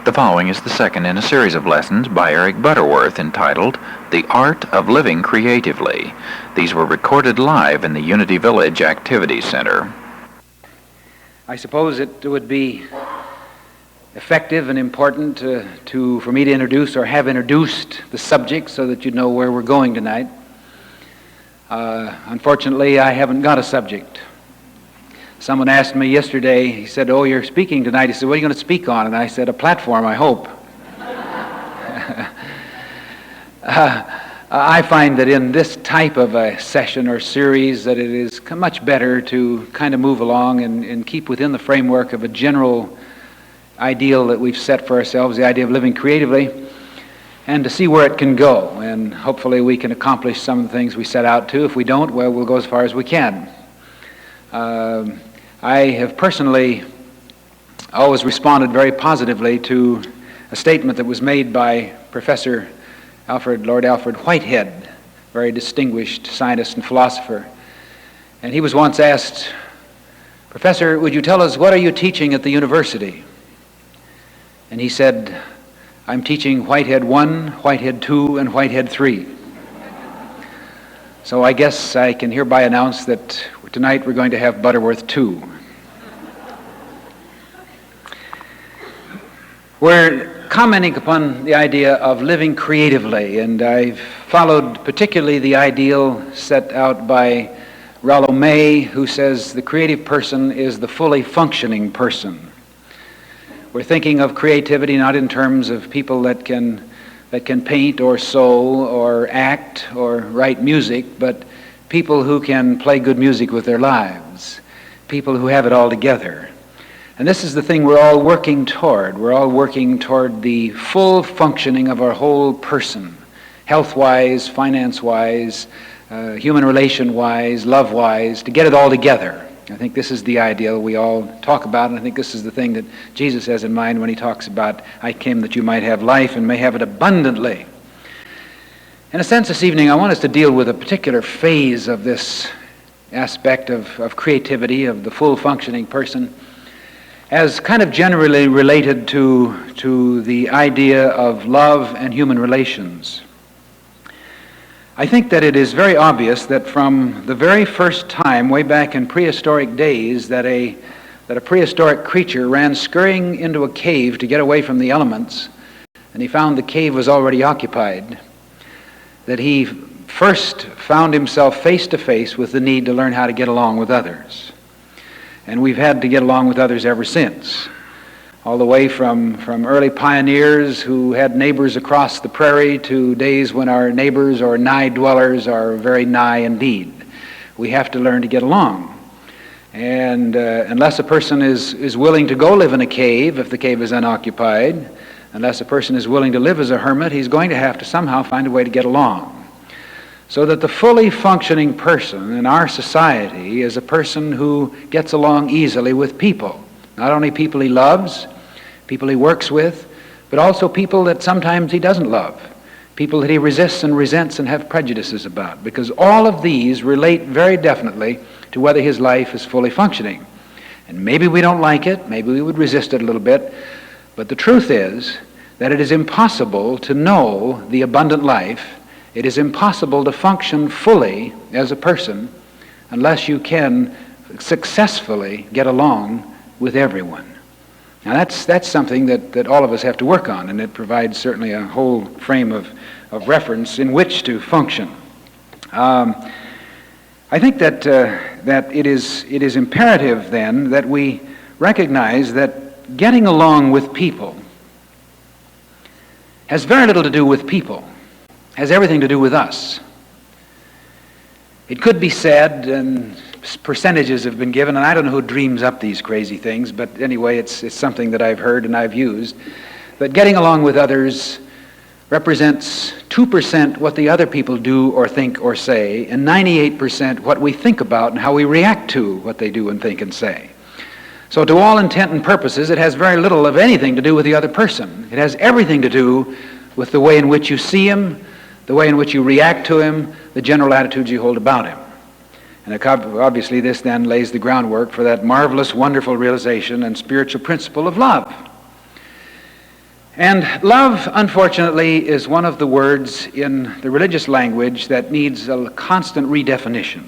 The following is the second in a series of lessons by Eric Butterworth entitled The Art of Living Creatively. These were recorded live in the Unity Village Activity Center. I suppose it would be effective and important for me to introduce or have introduced the subject so that you know where we're going tonight. Unfortunately, I haven't got a subject. Someone asked me yesterday, he said, "Oh, you're speaking tonight." He said, "What are you going to speak on?" And I said, "A platform, I hope." I find that in this type of a session or series that it is much better to kind of move along and keep within the framework of a general ideal that we've set for ourselves, the idea of living creatively, and to see where it can go. And hopefully we can accomplish some of the things we set out to. If we don't, well, we'll go as far as we can. I have personally always responded very positively to a statement that was made by Professor Lord Alfred Whitehead, very distinguished scientist and philosopher. And he was once asked, "Professor, would you tell us, what are you teaching at the university?" And he said, "I'm teaching Whitehead 1, Whitehead 2, and Whitehead 3. So I guess I can hereby announce that tonight we're going to have Butterworth 2. We're commenting upon the idea of living creatively, and I've followed particularly the ideal set out by Rollo May, who says the creative person is the fully functioning person. We're thinking of creativity not in terms of people that can paint or sew or act or write music, but people who can play good music with their lives, people who have it all together. And this is the thing we're all working toward. We're all working toward the full functioning of our whole person, health-wise, finance-wise, human relation-wise, love-wise, to get it all together. I think this is the ideal we all talk about, and I think this is the thing that Jesus has in mind when he talks about, "I came that you might have life and may have it abundantly." In a sense, this evening, I want us to deal with a particular phase of this aspect of creativity, of the full functioning person, as kind of generally related to the idea of love and human relations. I think that it is very obvious that from the very first time, way back in prehistoric days, that a prehistoric creature ran scurrying into a cave to get away from the elements, and he found the cave was already occupied, that he first found himself face to face with the need to learn how to get along with others. And we've had to get along with others ever since, all the way from early pioneers who had neighbors across the prairie to days when our neighbors or nigh dwellers are very nigh indeed. We have to learn to get along. And unless a person is willing to go live in a cave, if the cave is unoccupied, unless a person is willing to live as a hermit, he's going to have to somehow find a way to get along. So that the fully functioning person in our society is a person who gets along easily with people. Not only people he loves, people he works with, but also people that sometimes he doesn't love, people that he resists and resents and have prejudices about, because all of these relate very definitely to whether his life is fully functioning. And maybe we don't like it, maybe we would resist it a little bit, but the truth is that it is impossible to know the abundant life. It is impossible to function fully as a person unless you can successfully get along with everyone. Now that's something that all of us have to work on, and it provides certainly a whole frame of reference in which to function. I think that it is imperative then that we recognize that getting along with people has very little to do with people. Has everything to do with us. It could be said, and percentages have been given, and I don't know who dreams up these crazy things, but anyway, it's something that I've heard and I've used, that getting along with others represents 2% what the other people do or think or say, and 98% what we think about and how we react to what they do and think and say. So to all intent and purposes, it has very little of anything to do with the other person. It has everything to do with the way in which you see him, the way in which you react to him, the general attitudes you hold about him. And obviously this then lays the groundwork for that marvelous, wonderful realization and spiritual principle of love. And love, unfortunately, is one of the words in the religious language that needs a constant redefinition.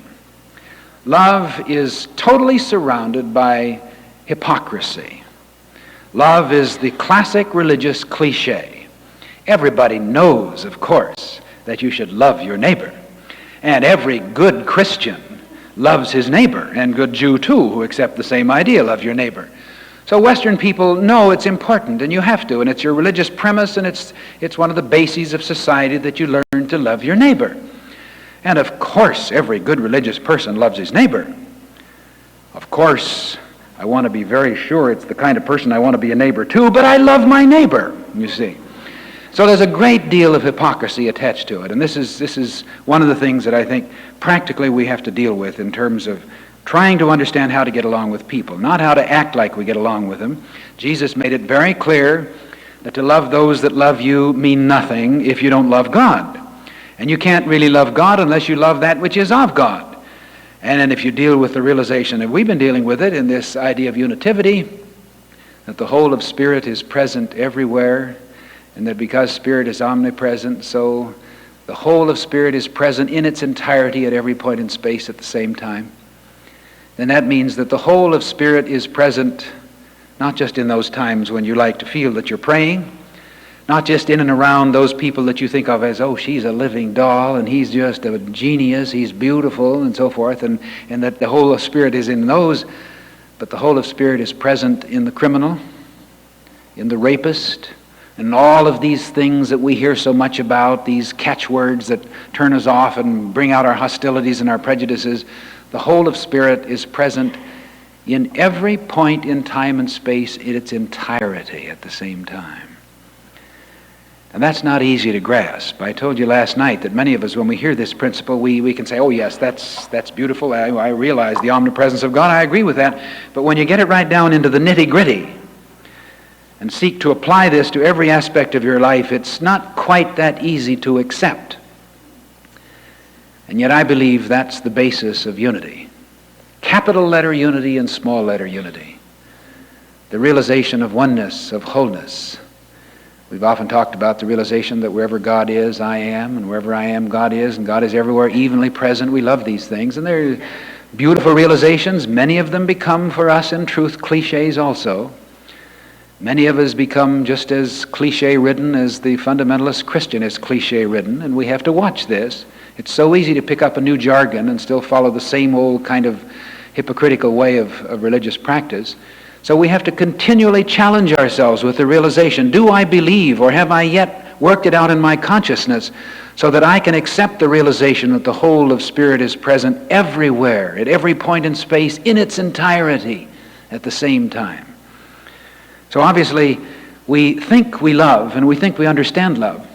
Love is totally surrounded by hypocrisy. Love is the classic religious cliche. Everybody knows, of course, that you should love your neighbor. And every good Christian loves his neighbor, and good Jew too, who accept the same idea, love your neighbor. So Western people know it's important, and you have to, and it's your religious premise, and it's one of the bases of society that you learn to love your neighbor. And of course, every good religious person loves his neighbor. Of course, I want to be very sure it's the kind of person I want to be a neighbor to, but I love my neighbor, you see. So there's a great deal of hypocrisy attached to it, and this is one of the things that I think practically we have to deal with in terms of trying to understand how to get along with people, not how to act like we get along with them. Jesus made it very clear that to love those that love you mean nothing if you don't love God. And you can't really love God unless you love that which is of God. And then if you deal with the realization, and we've been dealing with it in this idea of unitivity, that the whole of Spirit is present everywhere, and that because Spirit is omnipresent, so the whole of Spirit is present in its entirety at every point in space at the same time, then that means that the whole of Spirit is present not just in those times when you like to feel that you're praying, not just in and around those people that you think of as, oh, she's a living doll, and he's just a genius, he's beautiful, and so forth, and that the whole of Spirit is in those, but the whole of Spirit is present in the criminal, in the rapist, and all of these things that we hear so much about, these catchwords that turn us off and bring out our hostilities and our prejudices. The whole of Spirit is present in every point in time and space in its entirety at the same time. And that's not easy to grasp. I told you last night that many of us, when we hear this principle, we can say, oh yes, that's beautiful. I realize the omnipresence of God. I agree with that. But when you get it right down into the nitty-gritty and seek to apply this to every aspect of your life, it's not quite that easy to accept. And yet I believe that's the basis of unity. Capital letter unity and small letter unity. The realization of oneness, of wholeness. We've often talked about the realization that wherever God is, I am, and wherever I am, God is, and God is everywhere evenly present. We love these things, and they're beautiful realizations. Many of them become for us in truth cliches also. Many of us become just as cliche-ridden as the fundamentalist Christian is cliche-ridden, and we have to watch this. It's so easy to pick up a new jargon and still follow the same old kind of hypocritical way of religious practice. So we have to continually challenge ourselves with the realization, do I believe, or have I yet worked it out in my consciousness so that I can accept the realization that the whole of Spirit is present everywhere, at every point in space, in its entirety at the same time. So obviously, we think we love and we think we understand love.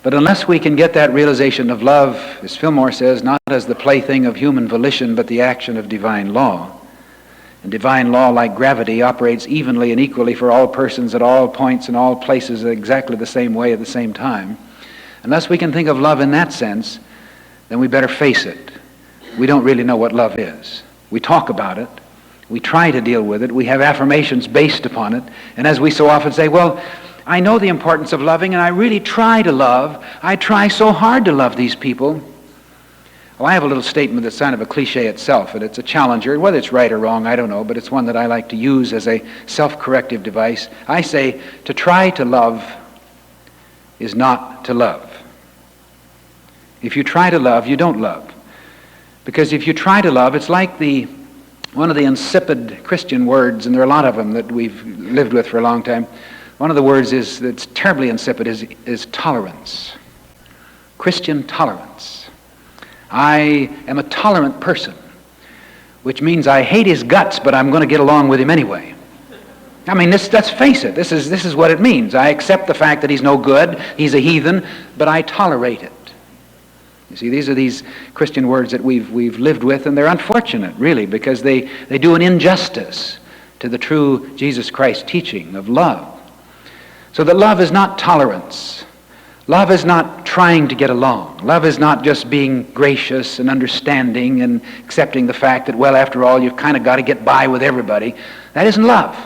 But unless we can get that realization of love, as Fillmore says, not as the plaything of human volition, but the action of divine law. And divine law, like gravity, operates evenly and equally for all persons at all points and all places exactly the same way at the same time. Unless we can think of love in that sense, then we better face it. We don't really know what love is. We talk about it. We try to deal with it. We have affirmations based upon it. And as we so often say, well, I know the importance of loving, and I really try to love. I try so hard to love these people. Well, I have a little statement that's kind of a cliche itself, and it's a challenger. Whether it's right or wrong, I don't know, but it's one that I like to use as a self-corrective device. I say, to try to love is not to love. If you try to love, you don't love. Because if you try to love, it's like one of the insipid Christian words, and there are a lot of them that we've lived with for a long time. One of the words that's terribly insipid is tolerance. Christian tolerance. I am a tolerant person, which means I hate his guts, but I'm going to get along with him anyway. I mean, let's face it. This is what it means. I accept the fact that he's no good, he's a heathen, but I tolerate it. You see, these are these Christian words that we've lived with, and they're unfortunate, really, because they do an injustice to the true Jesus Christ teaching of love. So that love is not tolerance. Love is not trying to get along. Love is not just being gracious and understanding and accepting the fact that, well, after all, you've kind of got to get by with everybody. That isn't love.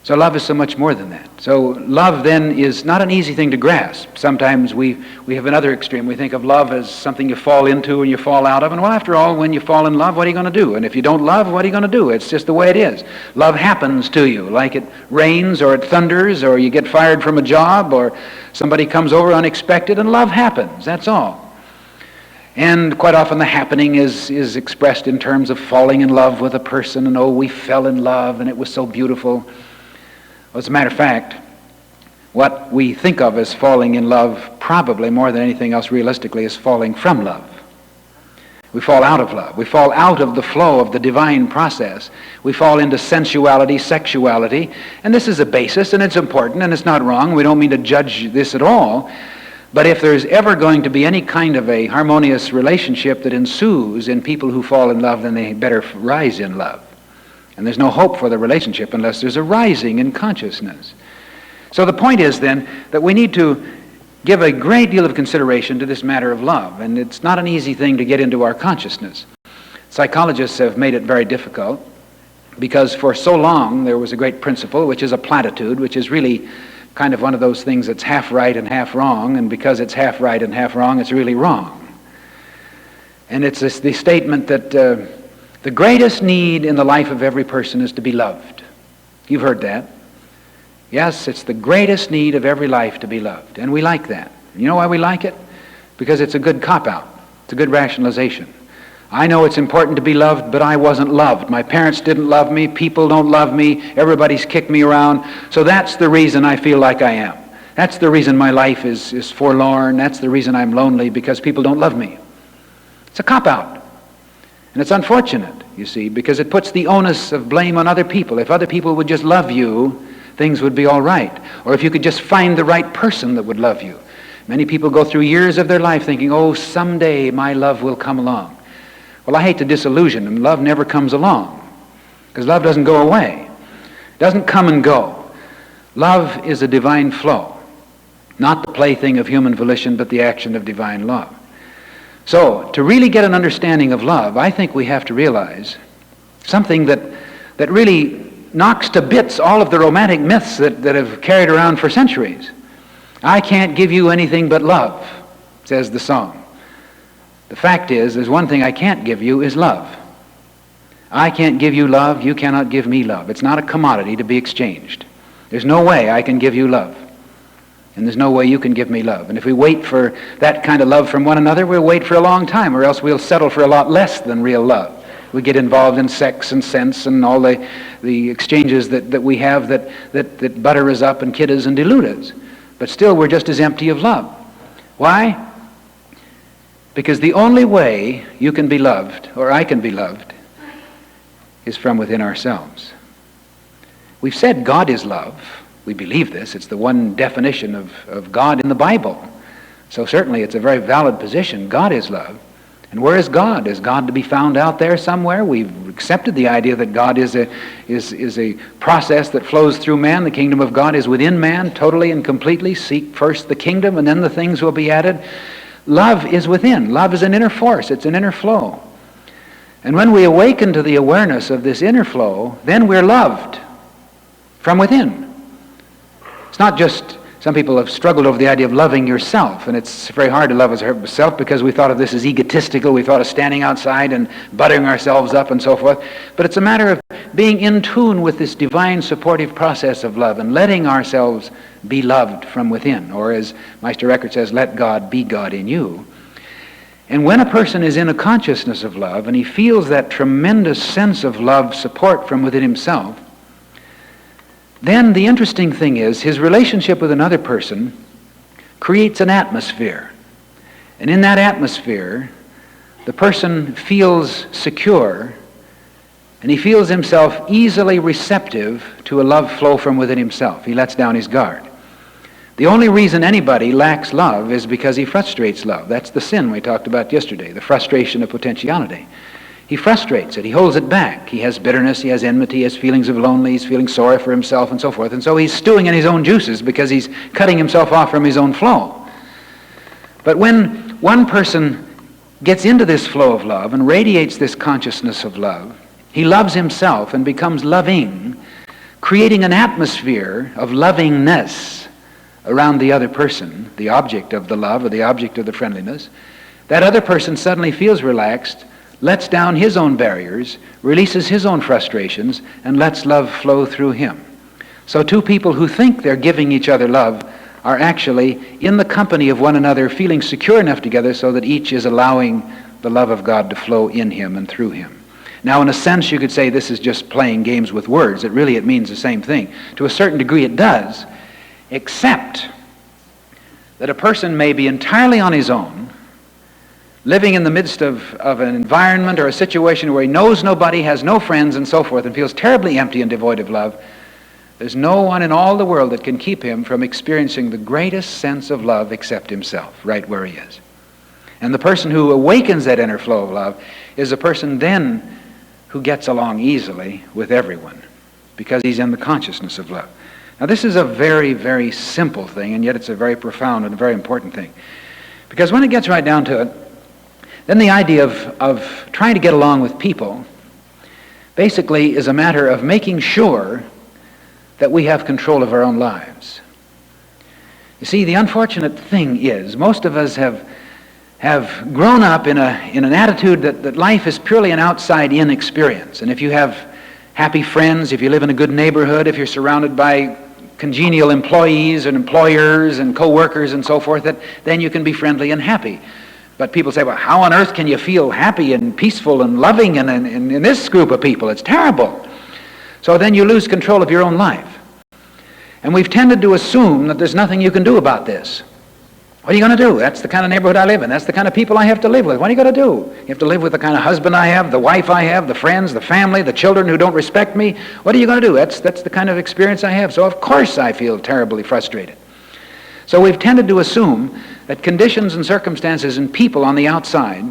So love is so much more than that. So love then is not an easy thing to grasp. Sometimes we have another extreme. We think of love as something you fall into and you fall out of. And well, after all, when you fall in love, what are you going to do? And if you don't love, what are you going to do? It's just the way it is. Love happens to you, like it rains or it thunders or you get fired from a job or somebody comes over unexpected, and love happens. That's all. And quite often the happening is expressed in terms of falling in love with a person, and oh, we fell in love and it was so beautiful. Well, as a matter of fact, what we think of as falling in love, probably more than anything else realistically, is falling from love. We fall out of love. We fall out of the flow of the divine process. We fall into sensuality, sexuality, and this is a basis, and it's important, and it's not wrong. We don't mean to judge this at all. But if there's ever going to be any kind of a harmonious relationship that ensues in people who fall in love, then they better rise in love. And there's no hope for the relationship unless there's a rising in consciousness. So the point is then that we need to give a great deal of consideration to this matter of love, and it's not an easy thing to get into our consciousness. Psychologists have made it very difficult because for so long there was a great principle, which is a platitude, which is really kind of one of those things that's half right and half wrong, and because it's half right and half wrong, it's really wrong. And it's the statement that the greatest need in the life of every person is to be loved. You've heard that. Yes, it's the greatest need of every life to be loved, and we like that. You know why we like it? Because it's a good cop-out. It's a good rationalization. I know it's important to be loved, but I wasn't loved. My parents didn't love me. People don't love me. Everybody's kicked me around. So that's the reason I feel like I am. That's the reason my life is forlorn. That's the reason I'm lonely, because people don't love me. It's a cop-out. And it's unfortunate, you see, because it puts the onus of blame on other people. If other people would just love you, things would be all right. Or if you could just find the right person that would love you. Many people go through years of their life thinking, oh, someday my love will come along. Well, I hate to disillusion them. Love never comes along, because love doesn't go away. It doesn't come and go. Love is a divine flow, not the plaything of human volition, but the action of divine love. So, to really get an understanding of love, I think we have to realize something that really knocks to bits all of the romantic myths that have carried around for centuries. I can't give you anything but love, says the song. The fact is, there's one thing I can't give you is love. I can't give you love, you cannot give me love. It's not a commodity to be exchanged. There's no way I can give you love. And there's no way you can give me love. And if we wait for that kind of love from one another, we'll wait for a long time, or else we'll settle for a lot less than real love. We get involved in sex and sense and all the exchanges that we have that butter us up and kid us and delude us. But still, we're just as empty of love. Why? Because the only way you can be loved, or I can be loved, is from within ourselves. We've said God is love. We believe this. It's the one definition of God in the Bible. So certainly it's a very valid position. God is love. And where is God? Is God to be found out there somewhere? We've accepted the idea that God is a process that flows through man. The kingdom of God is within man, totally and completely. Seek first the kingdom, and then the things will be added. Love is within. Love is an inner force. It's an inner flow. And when we awaken to the awareness of this inner flow, then we're loved from within. It's not just, some people have struggled over the idea of loving yourself, and it's very hard to love ourselves because we thought of this as egotistical. We thought of standing outside and buttering ourselves up and so forth. But it's a matter of being in tune with this divine supportive process of love and letting ourselves be loved from within. Or as Meister Eckhart says, let God be God in you. And when a person is in a consciousness of love and he feels that tremendous sense of love support from within himself, then the interesting thing is his relationship with another person creates an atmosphere. And in that atmosphere, the person feels secure, and he feels himself easily receptive to a love flow from within himself. He lets down his guard. The only reason anybody lacks love is because he frustrates love. That's the sin we talked about yesterday, the frustration of potentiality. He frustrates it. He holds it back. He has bitterness. He has enmity. He has feelings of lonely. He's feeling sorry for himself and so forth. And so he's stewing in his own juices because he's cutting himself off from his own flow. But when one person gets into this flow of love and radiates this consciousness of love, he loves himself and becomes loving, creating an atmosphere of lovingness around the other person, the object of the love or the object of the friendliness, that other person suddenly feels relaxed, lets down his own barriers, releases his own frustrations, and lets love flow through him. So two people who think they're giving each other love are actually in the company of one another, feeling secure enough together so that each is allowing the love of God to flow in him and through him. Now, in a sense, you could say this is just playing games with words. It means the same thing. To a certain degree it does, except that a person may be entirely on his own, living in the midst of an environment or a situation where he knows nobody, has no friends, and so forth, and feels terribly empty and devoid of love. There's no one in all the world that can keep him from experiencing the greatest sense of love except himself, right where he is. And the person who awakens that inner flow of love is a person then who gets along easily with everyone, because he's in the consciousness of love. Now, this is a very, very simple thing, and yet it's a very profound and a very important thing. Because when it gets right down to it, then the idea of trying to get along with people basically is a matter of making sure that we have control of our own lives. You see, the unfortunate thing is, most of us have grown up in an attitude that life is purely an outside-in experience. And if you have happy friends, if you live in a good neighborhood, if you're surrounded by congenial employees and employers and co-workers and so forth, then you can be friendly and happy. But people say, well, how on earth can you feel happy and peaceful and loving in this group of people? It's terrible. So then you lose control of your own life. And we've tended to assume that there's nothing you can do about this. What are you going to do? That's the kind of neighborhood I live in. That's the kind of people I have to live with. What are you going to do? You have to live with the kind of husband I have, the wife I have, the friends, the family, the children who don't respect me. What are you going to do? That's the kind of experience I have. So of course I feel terribly frustrated. So we've tended to assume that conditions and circumstances and people on the outside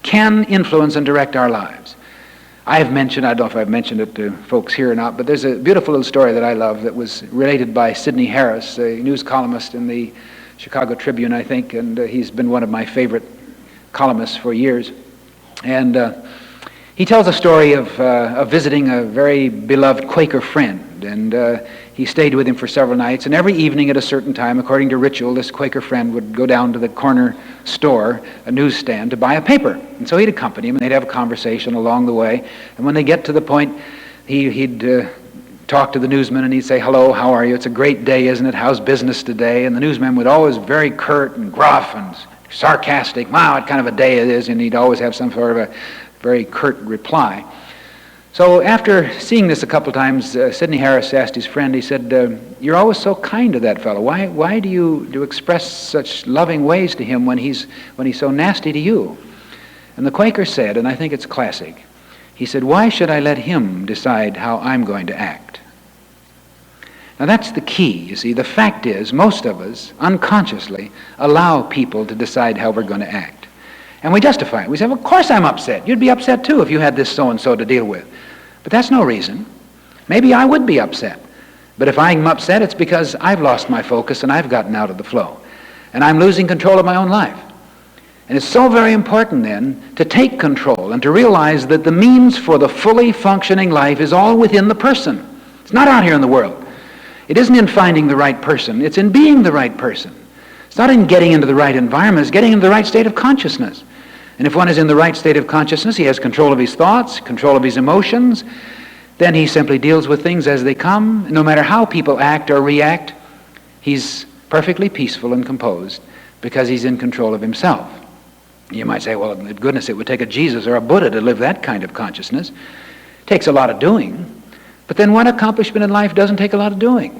can influence and direct our lives. I don't know if I've mentioned it to folks here or not, but there's a beautiful little story that I love that was related by Sidney Harris, a news columnist in the Chicago Tribune, I think, and he's been one of my favorite columnists for years. And he tells a story of visiting a very beloved Quaker friend, and he stayed with him for several nights, and every evening at a certain time, according to ritual, this Quaker friend would go down to the corner store, a newsstand, to buy a paper. And so he'd accompany him, and they'd have a conversation along the way, and when they get to the point, he'd talk to the newsman, and he'd say, hello, how are you? It's a great day, isn't it? How's business today? And the newsman would always very curt and gruff and sarcastic, wow, what kind of a day it is, and he'd always have some sort of a very curt reply. So after seeing this a couple times, Sidney Harris asked his friend, he said, you're always so kind to that fellow. Why do you express such loving ways to him when he's so nasty to you? And the Quaker said, and I think it's classic, he said, why should I let him decide how I'm going to act? Now that's the key, you see. The fact is, most of us, unconsciously, allow people to decide how we're going to act. And we justify it. We say, well, of course I'm upset. You'd be upset too if you had this so-and-so to deal with. But that's no reason. Maybe I would be upset. But if I'm upset, it's because I've lost my focus and I've gotten out of the flow. And I'm losing control of my own life. And it's so very important then to take control and to realize that the means for the fully functioning life is all within the person. It's not out here in the world. It isn't in finding the right person. It's in being the right person. It's not in getting into the right environment. It's getting into the right state of consciousness. And if one is in the right state of consciousness, he has control of his thoughts, control of his emotions, then he simply deals with things as they come. No matter how people act or react, he's perfectly peaceful and composed because he's in control of himself. You might say, well, goodness, it would take a Jesus or a Buddha to live that kind of consciousness. It takes a lot of doing. But then what accomplishment in life doesn't take a lot of doing?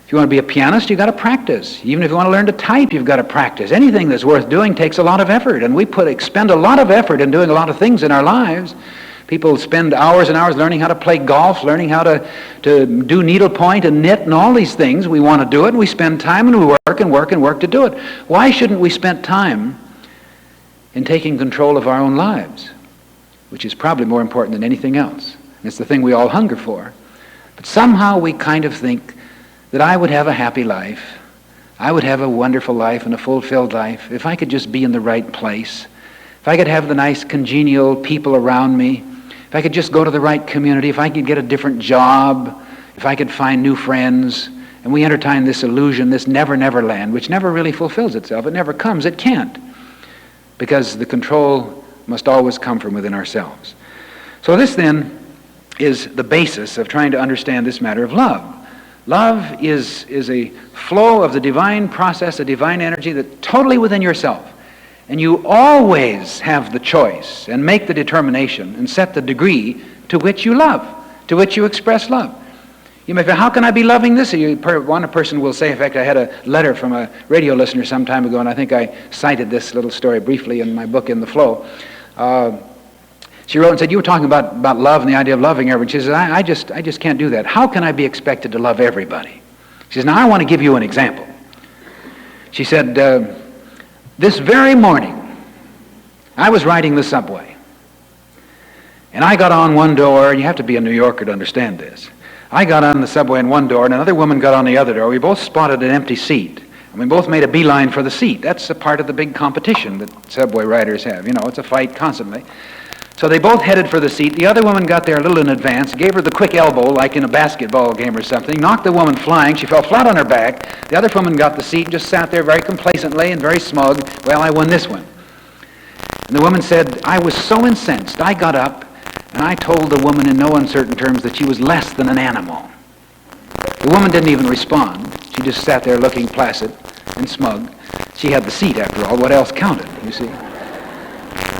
If you want to be a pianist, you've got to practice. Even if you want to learn to type, you've got to practice. Anything that's worth doing takes a lot of effort, and we expend a lot of effort in doing a lot of things in our lives. People spend hours and hours learning how to play golf, learning how to do needlepoint and knit and all these things. We want to do it, and we spend time and we work and work and work to do it. Why shouldn't we spend time in taking control of our own lives, which is probably more important than anything else? And it's the thing we all hunger for. But somehow we kind of think that I would have a happy life, I would have a wonderful life and a fulfilled life if I could just be in the right place, if I could have the nice congenial people around me, if I could just go to the right community, if I could get a different job, if I could find new friends, and we entertain this illusion, this never, never land, which never really fulfills itself. It never comes. It can't. Because the control must always come from within ourselves. So this then is the basis of trying to understand this matter of love. Love is a flow of the divine process, a divine energy that's totally within yourself. And you always have the choice and make the determination and set the degree to which you love, to which you express love. You may say, how can I be loving this? One person will say, in fact, I had a letter from a radio listener some time ago, and I think I cited this little story briefly in my book, In the Flow. She wrote and said, you were talking about love and the idea of loving everybody. She says, I just can't do that. How can I be expected to love everybody? She says, now I want to give you an example. She said, this very morning, I was riding the subway, and I got on one door, and you have to be a New Yorker to understand this. I got on the subway in one door, and another woman got on the other door. We both spotted an empty seat, and we both made a beeline for the seat. That's a part of the big competition that subway riders have. You know, it's a fight constantly. So they both headed for the seat. The other woman got there a little in advance, gave her the quick elbow like in a basketball game or something, knocked the woman flying. She fell flat on her back. The other woman got the seat and just sat there very complacently and very smug. Well, I won this one. And the woman said, I was so incensed, I got up and I told the woman in no uncertain terms that she was less than an animal. The woman didn't even respond. She just sat there looking placid and smug. She had the seat, after all. What else counted, you see?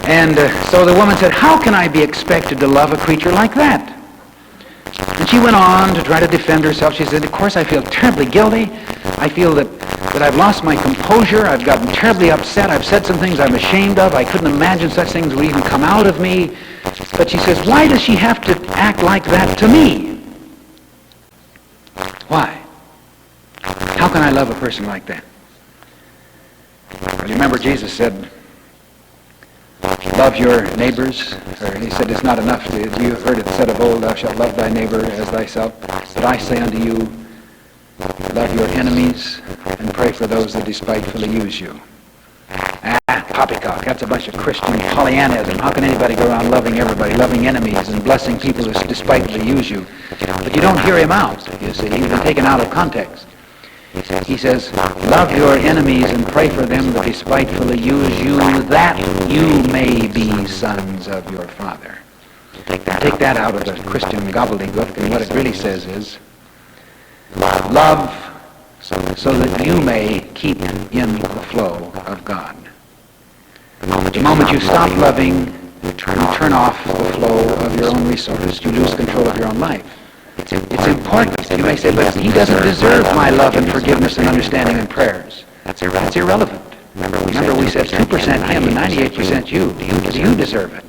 And so the woman said, how can I be expected to love a creature like that? And she went on to try to defend herself. She said, of course I feel terribly guilty. I feel that I've lost my composure. I've gotten terribly upset. I've said some things I'm ashamed of. I couldn't imagine such things would even come out of me. But she says, why does she have to act like that to me? Why? How can I love a person like that? Well, you remember Jesus said, love your neighbors. Or he said, it's not enough. You have heard it said of old, thou shalt love thy neighbor as thyself. But I say unto you, love your enemies and pray for those that despitefully use you. Poppycock, that's a bunch of Christian Pollyannism. How can anybody go around loving everybody, loving enemies and blessing people who despitefully use you? But you don't hear him out, you see. He's been taken out of context. He says, love your enemies and pray for them that despitefully use you, that you may be sons of your Father. Take that out of the Christian gobbledygook, and what it really says is, love so that you may keep in the flow of God. The moment you stop loving, you turn off the flow of your own resources. You lose control of your own life. It's important. You may say, but he doesn't deserve my love and forgiveness and understanding and prayers. That's irrelevant. Remember we said 2% him and 98% you. Do you deserve it?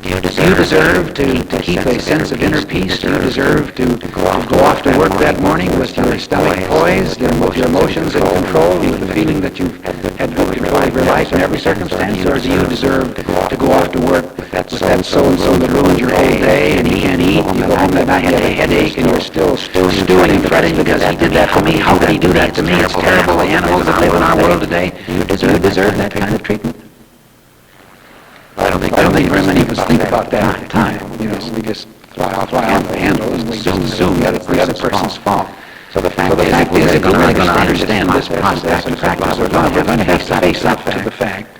Do you deserve to keep a sense of inner peace? Do you deserve to go off to work that morning with your stomach poised, your emotions in control, with the feeling that you've had good control of your life in every circumstance? Or do you deserve to go off to work with that so-and-so that ruins your whole day and you can't eat, you go home that night and have a headache and you're still stewing and fretting because he did that to me? How could he do that to me? It's terrible. The animals that live in our world today, do you deserve that kind of treatment? I don't think very many of us think about that at the time. You know, we just fly off the handle and we just assume that it's the other person's fault. So the fact is, if we're really going to understand this process and practice of love, we're going to have to face up to the fact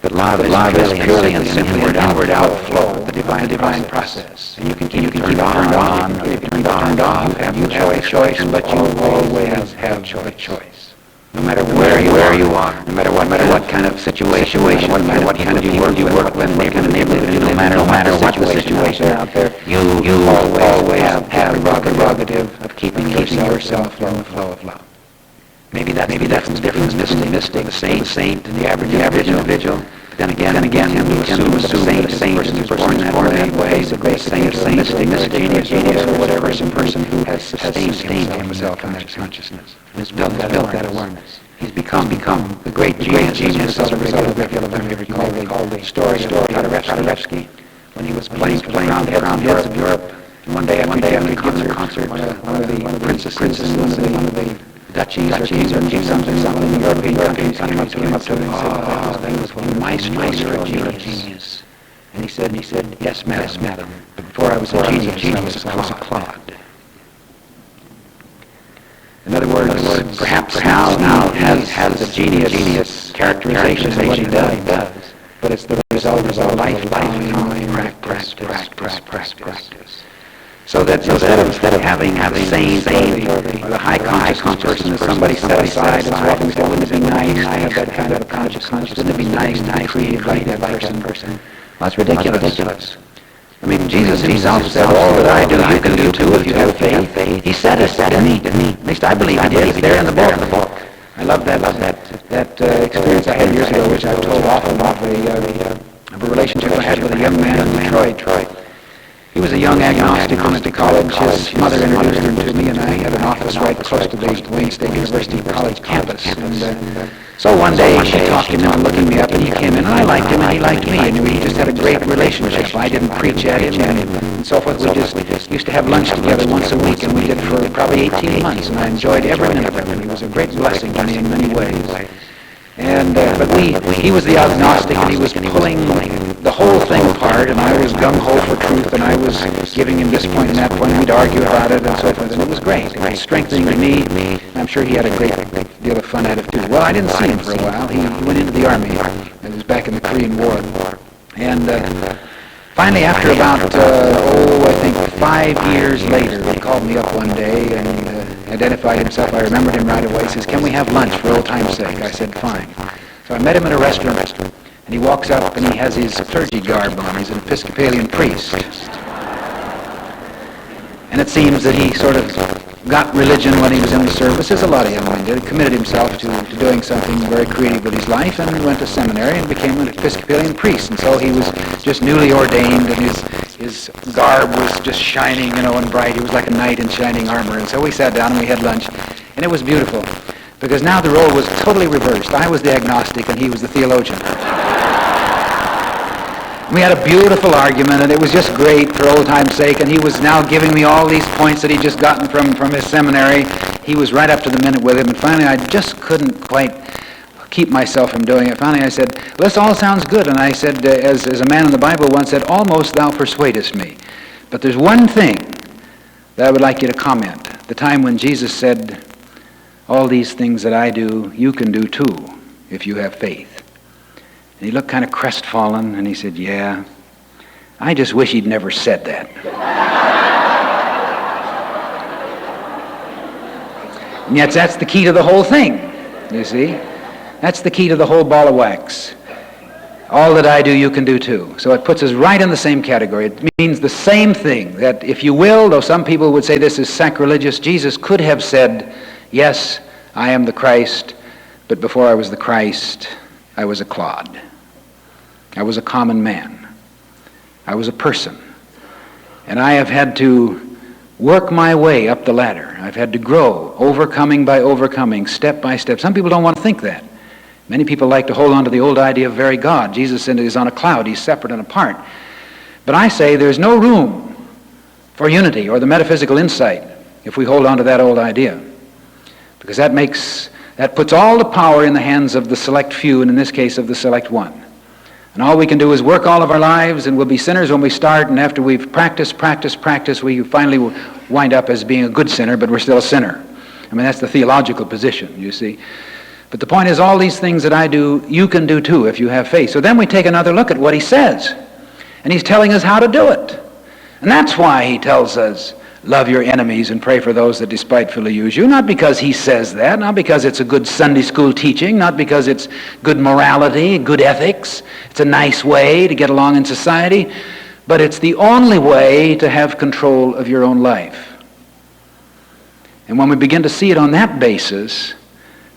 that love is purely and simply an inward outflow of the divine process. And you can keep it turned on, or you can keep it turned off, have a choice, but you always have a choice. No matter where you are, no matter what kind of situation, no matter what kind of people you work with, what kind of neighborhood, no matter what the situation out there, you always have the prerogative of keeping yourself in the flow of love. Maybe that's the difference, mystic, the saint, and the average individual. Then again, we assume that the saint is born that way, the great saint, the mystic, the genius, or whatever, some person who has sustained himself in that consciousness. Has built that awareness. He's become the great genius as a result of every called the story of Tartarovsky when he was playing around heads of Europe. And one day after the concert, one of the princesses, one of the duchies or kings something in the European countries came up to him and said, "Oh, Maestro, you're a genius." And he said, "Yes, madam. But before I was a genius, I was a clod." the genius characterization of what he does, but it's the result of a lifetime practice. So that instead of having the saint or the high consciousness person that somebody set aside and walking said, wouldn't it be nice to have that kind of a consciousness? Wouldn't it be nice to be created like that person? Well, that's ridiculous. I mean, Jesus himself said, all that I do, you can do too if you have faith. He said it, didn't he? At least I believe he did. It's there in the book. I love that experience I had years ago, which I've told often of a relationship I had with a young man in Detroit. He was a young agnostic, went to college. His mother introduced him to me, and I had an office right close to the Wayne State University College campus. And so one day she talked him into looking me up, and he came in, and I liked him, and he liked me, and we just had a great relationship. I didn't preach at him, and so forth. We just used to have lunch together once a week, and we did for probably 18 months, and I enjoyed every minute of it. He was a great blessing to me in many ways. And but he was the agnostic, and he was pulling the whole thing apart, and I was gung-ho for truth, and I was giving him this point and that point, and we'd argue about it and so forth, and it was great. It was strengthening to me. I'm sure he had a great deal of fun at it too. Well, I didn't see him for a while. He went into the Army. It was back in the Korean War. And finally, after about, I think 5 years later, he called me up one day and identified himself. I remembered him right away. He says, "Can we have lunch for old time's sake?" I said, "Fine." So I met him at a restaurant, and he walks up and he has his clergy garb on. He's an Episcopalian priest. And it seems that he sort of got religion when he was in the service, as a lot of young men did, committed himself to doing something very creative with his life, and went to seminary and became an Episcopalian priest. And so he was just newly ordained, and his garb was just shining, and bright. He was like a knight in shining armor. And so we sat down and we had lunch, and it was beautiful, because now the role was totally reversed. I was the agnostic, and he was the theologian. We had a beautiful argument, and it was just great for old time's sake, and he was now giving me all these points that he'd just gotten from his seminary. He was right up to the minute with him, and finally I just couldn't quite keep myself from doing it. Finally I said, "Well, this all sounds good," and I said, as a man in the Bible once said, "Almost thou persuadest me. But there's one thing that I would like you to comment. The time when Jesus said, 'All these things that I do, you can do too, if you have faith.'" And he looked kind of crestfallen, and he said, "Yeah, I just wish he'd never said that." And yet that's the key to the whole thing, you see. That's the key to the whole ball of wax. All that I do, you can do too. So it puts us right in the same category. It means the same thing, that if you will, though some people would say this is sacrilegious, Jesus could have said, "Yes, I am the Christ, but before I was the Christ, I was a clod. I was a common man. I was a person. And I have had to work my way up the ladder. I've had to grow, overcoming by overcoming, step by step." Some people don't want to think that. Many people like to hold on to the old idea of very God. Jesus is on a cloud. He's separate and apart. But I say there's no room for unity or the metaphysical insight if we hold on to that old idea. Because that puts all the power in the hands of the select few, and in this case of the select one. And all we can do is work all of our lives, and we'll be sinners when we start, and after we've practiced, we finally wind up as being a good sinner, but we're still a sinner. I mean, that's the theological position, you see. But the point is, all these things that I do, you can do too if you have faith. So then we take another look at what he says, and he's telling us how to do it. And that's why he tells us, "Love your enemies and pray for those that despitefully use you." Not because he says that, not because it's a good Sunday school teaching, not because it's good morality, good ethics. It's a nice way to get along in society, but it's the only way to have control of your own life. And when we begin to see it on that basis,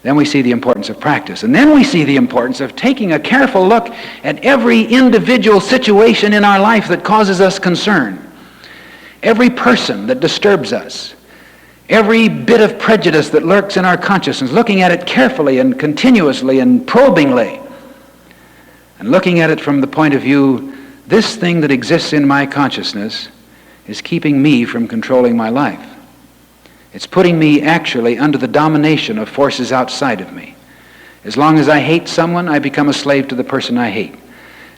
then we see the importance of practice. And then we see the importance of taking a careful look at every individual situation in our life that causes us concern. Every person that disturbs us, every bit of prejudice that lurks in our consciousness, looking at it carefully and continuously and probingly, and looking at it from the point of view, this thing that exists in my consciousness is keeping me from controlling my life. It's putting me actually under the domination of forces outside of me. As long as I hate someone, I become a slave to the person I hate.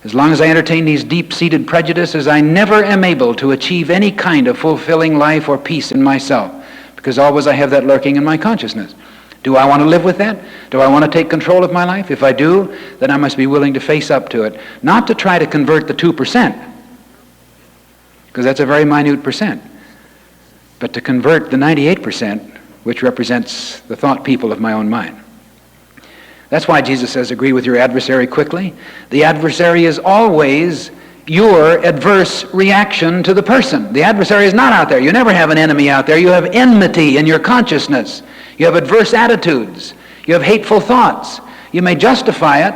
As long as I entertain these deep-seated prejudices, I never am able to achieve any kind of fulfilling life or peace in myself, because always I have that lurking in my consciousness. Do I want to live with that? Do I want to take control of my life? If I do, then I must be willing to face up to it. Not to try to convert the 2%, because that's a very minute percent, but to convert the 98%, which represents the thought people of my own mind. That's why Jesus says, agree with your adversary quickly. The adversary is always your adverse reaction to the person. The adversary is not out there. You never have an enemy out there. You have enmity in your consciousness. You have adverse attitudes. You have hateful thoughts. You may justify it.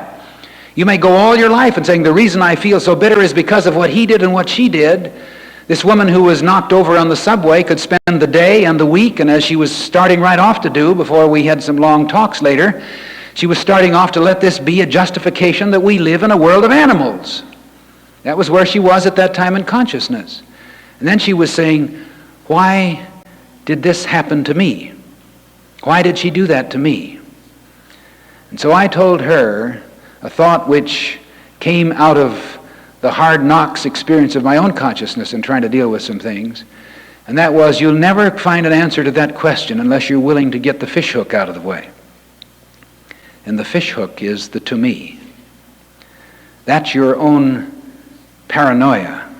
You may go all your life and saying, the reason I feel so bitter is because of what he did and what she did. This woman who was knocked over on the subway could spend the day and the week, and as she was starting right off to do, before we had some long talks later, she was starting off to let this be a justification that we live in a world of animals. That was where she was at that time in consciousness. And then she was saying, why did this happen to me? Why did she do that to me? And so I told her a thought which came out of the hard knocks experience of my own consciousness in trying to deal with some things. And that was, you'll never find an answer to that question unless you're willing to get the fish hook out of the way. And the fish hook is the to me. That's your own paranoia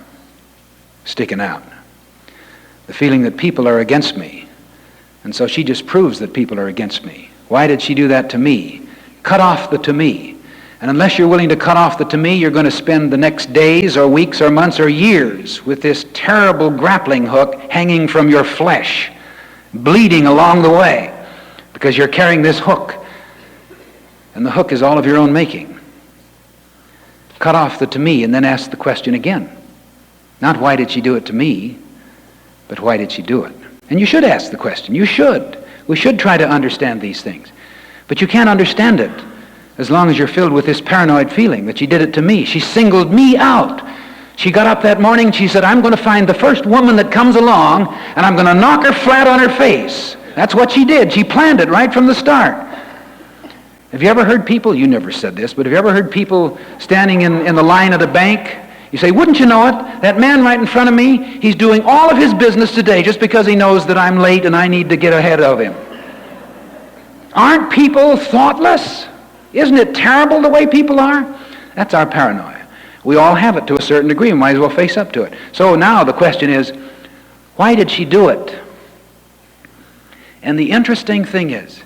sticking out. The feeling that people are against me. And so she just proves that people are against me. Why did she do that to me? Cut off the to me. And unless you're willing to cut off the to me, you're going to spend the next days or weeks or months or years with this terrible grappling hook hanging from your flesh, bleeding along the way, because you're carrying this hook. And the hook is all of your own making. Cut off the to me and then ask the question again. Not why did she do it to me, but why did she do it? And you should ask the question. You should. We should try to understand these things. But you can't understand it as long as you're filled with this paranoid feeling that she did it to me. She singled me out. She got up that morning and she said, I'm going to find the first woman that comes along and I'm going to knock her flat on her face. That's what she did. She planned it right from the start. Have you ever heard people, you never said this, but have you ever heard people standing in the line at a bank? You say, wouldn't you know it? That man right in front of me, he's doing all of his business today just because he knows that I'm late and I need to get ahead of him. Aren't people thoughtless? Isn't it terrible the way people are? That's our paranoia. We all have it to a certain degree. We might as well face up to it. So now the question is, why did she do it? And the interesting thing is,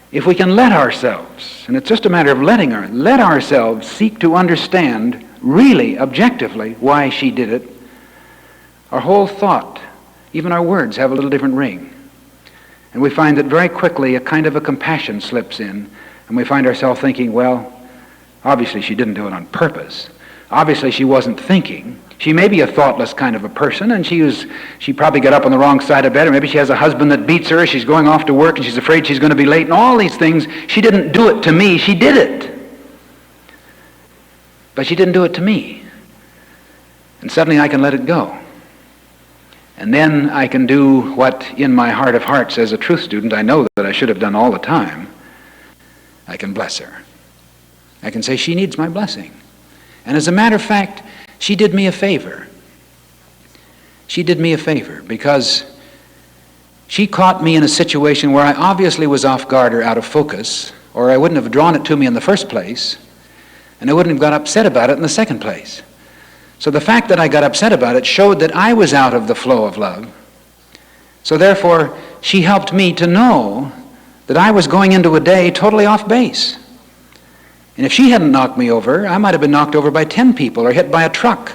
if we can let ourselves, and it's just a matter of let ourselves seek to understand really, objectively, why she did it, our whole thought, even our words, have a little different ring. And we find that very quickly a kind of a compassion slips in, and we find ourselves thinking, well, obviously she didn't do it on purpose. Obviously she wasn't thinking. She may be a thoughtless kind of a person, and she probably got up on the wrong side of bed, or maybe she has a husband that beats her, she's going off to work, and she's afraid she's going to be late, and all these things. She didn't do it to me, she did it. But she didn't do it to me. And suddenly I can let it go. And then I can do what in my heart of hearts as a truth student I know that I should have done all the time. I can bless her. I can say she needs my blessing. And as a matter of fact, she did me a favor. She did me a favor because she caught me in a situation where I obviously was off guard or out of focus, or I wouldn't have drawn it to me in the first place, and I wouldn't have got upset about it in the second place. So the fact that I got upset about it showed that I was out of the flow of love. So therefore, she helped me to know that I was going into a day totally off base. And if she hadn't knocked me over, I might have been knocked over by 10 people or hit by a truck.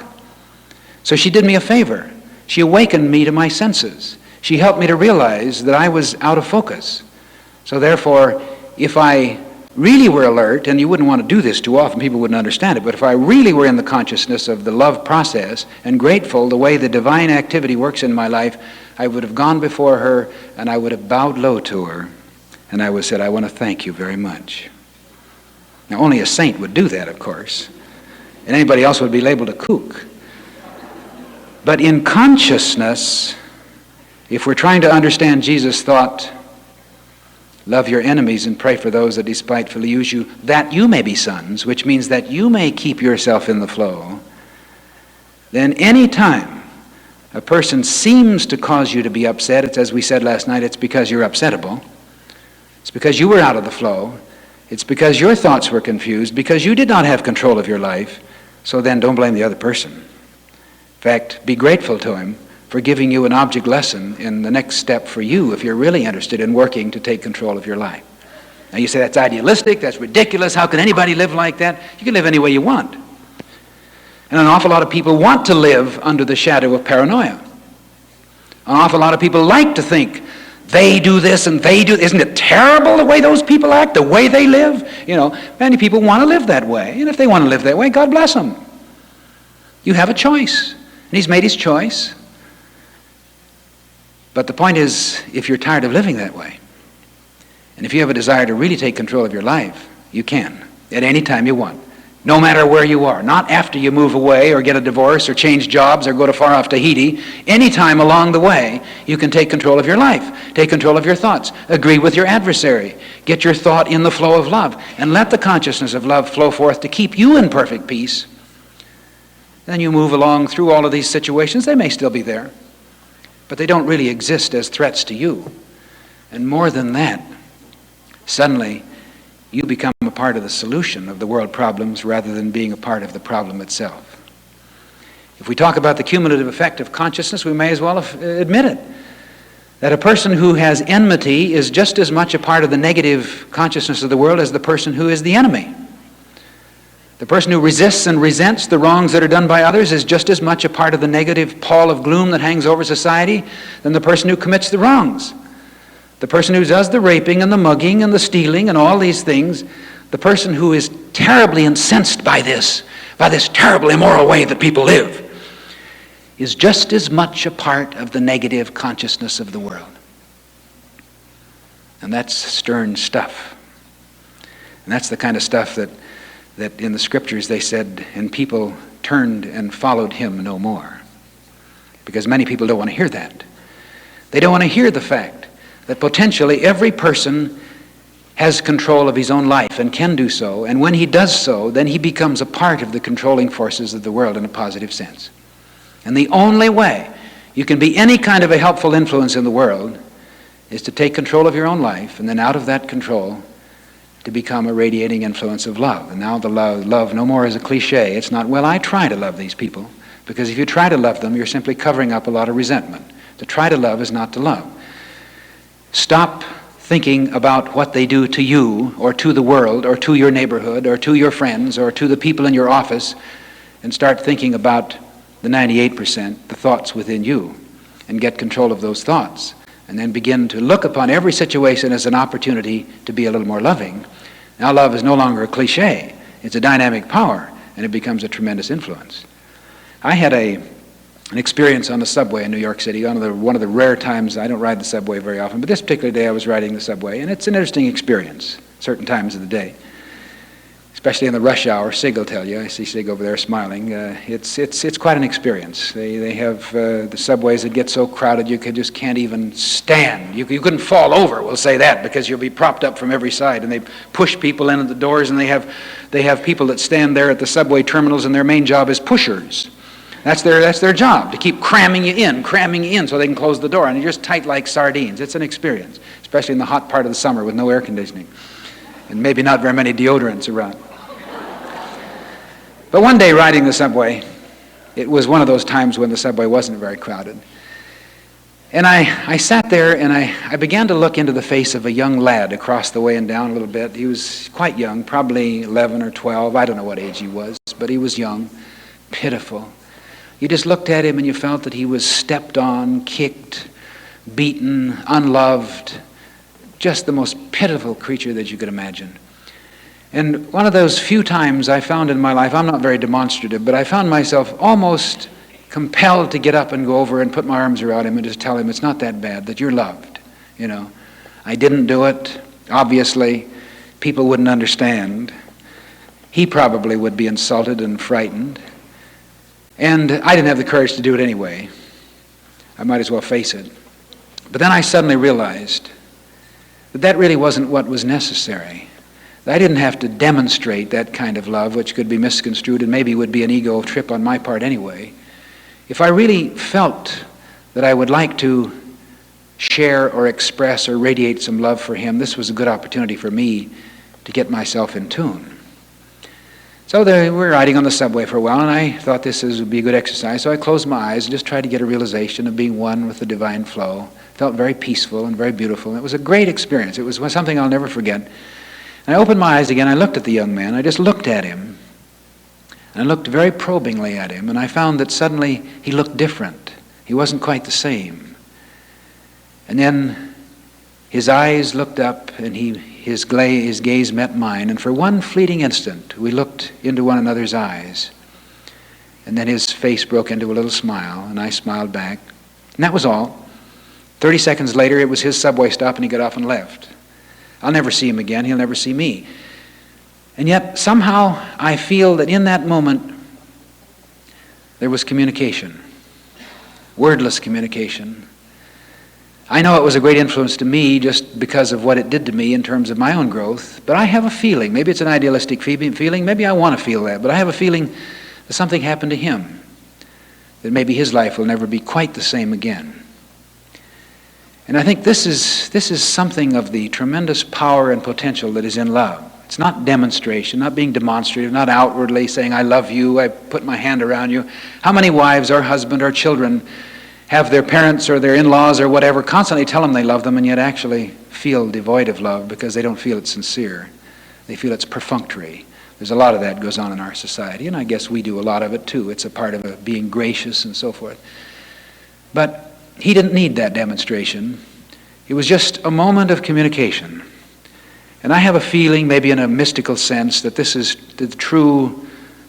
So she did me a favor. She awakened me to my senses. She helped me to realize that I was out of focus. So therefore, if I really were alert, and you wouldn't want to do this too often, people wouldn't understand it, but if I really were in the consciousness of the love process and grateful the way the divine activity works in my life, I would have gone before her and I would have bowed low to her and I would have said, I want to thank you very much. Now only a saint would do that, of course, and anybody else would be labeled a kook. But in consciousness, if we're trying to understand Jesus' thought, love your enemies and pray for those that despitefully use you, that you may be sons, which means that you may keep yourself in the flow, then any time a person seems to cause you to be upset, it's as we said last night, it's because you're upsettable. It's because you were out of the flow. It's because your thoughts were confused, because you did not have control of your life. So then don't blame the other person. In fact, be grateful to him for giving you an object lesson in the next step for you if you're really interested in working to take control of your life. Now you say that's idealistic, that's ridiculous, how can anybody live like that? You can live any way you want. And an awful lot of people want to live under the shadow of paranoia. An awful lot of people like to think they do this and they do. Isn't it terrible the way those people act, the way they live? You know, many people want to live that way. And if they want to live that way, God bless them. You have a choice. And he's made his choice. But the point is, if you're tired of living that way, and if you have a desire to really take control of your life, you can, at any time you want. No matter where you are, not after you move away or get a divorce or change jobs or go to far off Tahiti. Any time along the way, you can take control of your life, take control of your thoughts, agree with your adversary, get your thought in the flow of love, and let the consciousness of love flow forth to keep you in perfect peace. Then you move along through all of these situations. They may still be there, but they don't really exist as threats to you. And more than that, suddenly, you become a part of the solution of the world problems rather than being a part of the problem itself. If we talk about the cumulative effect of consciousness, we may as well admit it. That a person who has enmity is just as much a part of the negative consciousness of the world as the person who is the enemy. The person who resists and resents the wrongs that are done by others is just as much a part of the negative pall of gloom that hangs over society than the person who commits the wrongs. The person who does the raping and the mugging and the stealing and all these things, the person who is terribly incensed by this terrible immoral way that people live, is just as much a part of the negative consciousness of the world. And that's stern stuff. And that's the kind of stuff that in the scriptures they said, and people turned and followed him no more. Because many people don't want to hear that. They don't want to hear the fact that potentially every person has control of his own life and can do so, and when he does so, then he becomes a part of the controlling forces of the world in a positive sense. And the only way you can be any kind of a helpful influence in the world is to take control of your own life, and then out of that control to become a radiating influence of love. And now the love no more is a cliche. It's not, well, I try to love these people, because if you try to love them, you're simply covering up a lot of resentment. To try to love is not to love. Stop thinking about what they do to you or to the world or to your neighborhood or to your friends or to the people in your office, and start thinking about the 98%, the thoughts within you, and get control of those thoughts. And then begin to look upon every situation as an opportunity to be a little more loving. Now love is no longer a cliche. It's a dynamic power, and it becomes a tremendous influence. I had an experience on the subway in New York City, one of the rare times. I don't ride the subway very often, but this particular day I was riding the subway, and it's an interesting experience, certain times of the day, especially in the rush hour. Sig will tell you. I see Sig over there smiling. It's quite an experience. They have the subways that get so crowded you just can't even stand. You couldn't fall over, we'll say that, because you'll be propped up from every side, and they push people in at the doors, and they have people that stand there at the subway terminals, and their main job is pushers. That's their job, to keep cramming you in so they can close the door. And you're just tight like sardines. It's an experience, especially in the hot part of the summer with no air conditioning and maybe not very many deodorants around. But one day riding the subway, it was one of those times when the subway wasn't very crowded. And I sat there and I began to look into the face of a young lad across the way and down a little bit. He was quite young, probably 11 or 12. I don't know what age he was, but he was young, pitiful. You just looked at him and you felt that he was stepped on, kicked, beaten, unloved, just the most pitiful creature that you could imagine. And one of those few times I found in my life, I'm not very demonstrative, but I found myself almost compelled to get up and go over and put my arms around him and just tell him, it's not that bad, that you're loved. You know, I didn't do it. Obviously, people wouldn't understand. He probably would be insulted and frightened. And I didn't have the courage to do it anyway. I might as well face it. But then I suddenly realized that really wasn't what was necessary. I didn't have to demonstrate that kind of love, which could be misconstrued and maybe would be an ego trip on my part anyway. If I really felt that I would like to share or express or radiate some love for him, this was a good opportunity for me to get myself in tune. So we were riding on the subway for a while, and I thought would be a good exercise, so I closed my eyes and just tried to get a realization of being one with the divine flow. Felt very peaceful and very beautiful. It was a great experience. It was something I'll never forget. And I opened my eyes again. I looked at the young man. I just looked at him. And I looked very probingly at him, and I found that suddenly he looked different. He wasn't quite the same. And then his eyes looked up, and his gaze met mine, and for one fleeting instant we looked into one another's eyes. And then his face broke into a little smile, and I smiled back. And that was all. 30 seconds later, it was his subway stop, and he got off and left. I'll never see him again. He'll never see me. And yet, somehow, I feel that in that moment, there was communication. Wordless communication. I know it was a great influence to me just because of what it did to me in terms of my own growth, but I have a feeling, maybe it's an idealistic feeling, maybe I want to feel that, but I have a feeling that something happened to him, that maybe his life will never be quite the same again. And I think this is something of the tremendous power and potential that is in love. It's not demonstration, not being demonstrative, not outwardly saying, I love you, I put my hand around you. How many wives or husband or children have their parents or their in-laws or whatever constantly tell them they love them and yet actually feel devoid of love because they don't feel it's sincere. They feel it's perfunctory. There's a lot of that goes on in our society, and I guess we do a lot of it too. It's a part of being gracious and so forth. But he didn't need that demonstration. It was just a moment of communication. And I have a feeling, maybe in a mystical sense, that this is the true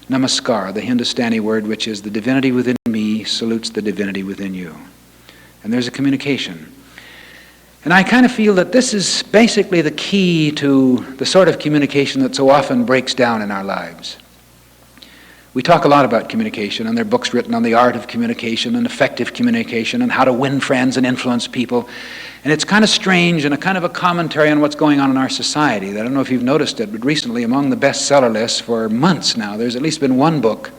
namaskar, the Hindustani word, which is the divinity within me salutes the divinity within you. And there's a communication. And I kind of feel that this is basically the key to the sort of communication that so often breaks down in our lives. We talk a lot about communication, and there are books written on the art of communication and effective communication and how to win friends and influence people. And it's kind of strange and a kind of a commentary on what's going on in our society. I don't know if you've noticed it, but recently among the bestseller lists for months now, there's at least been one book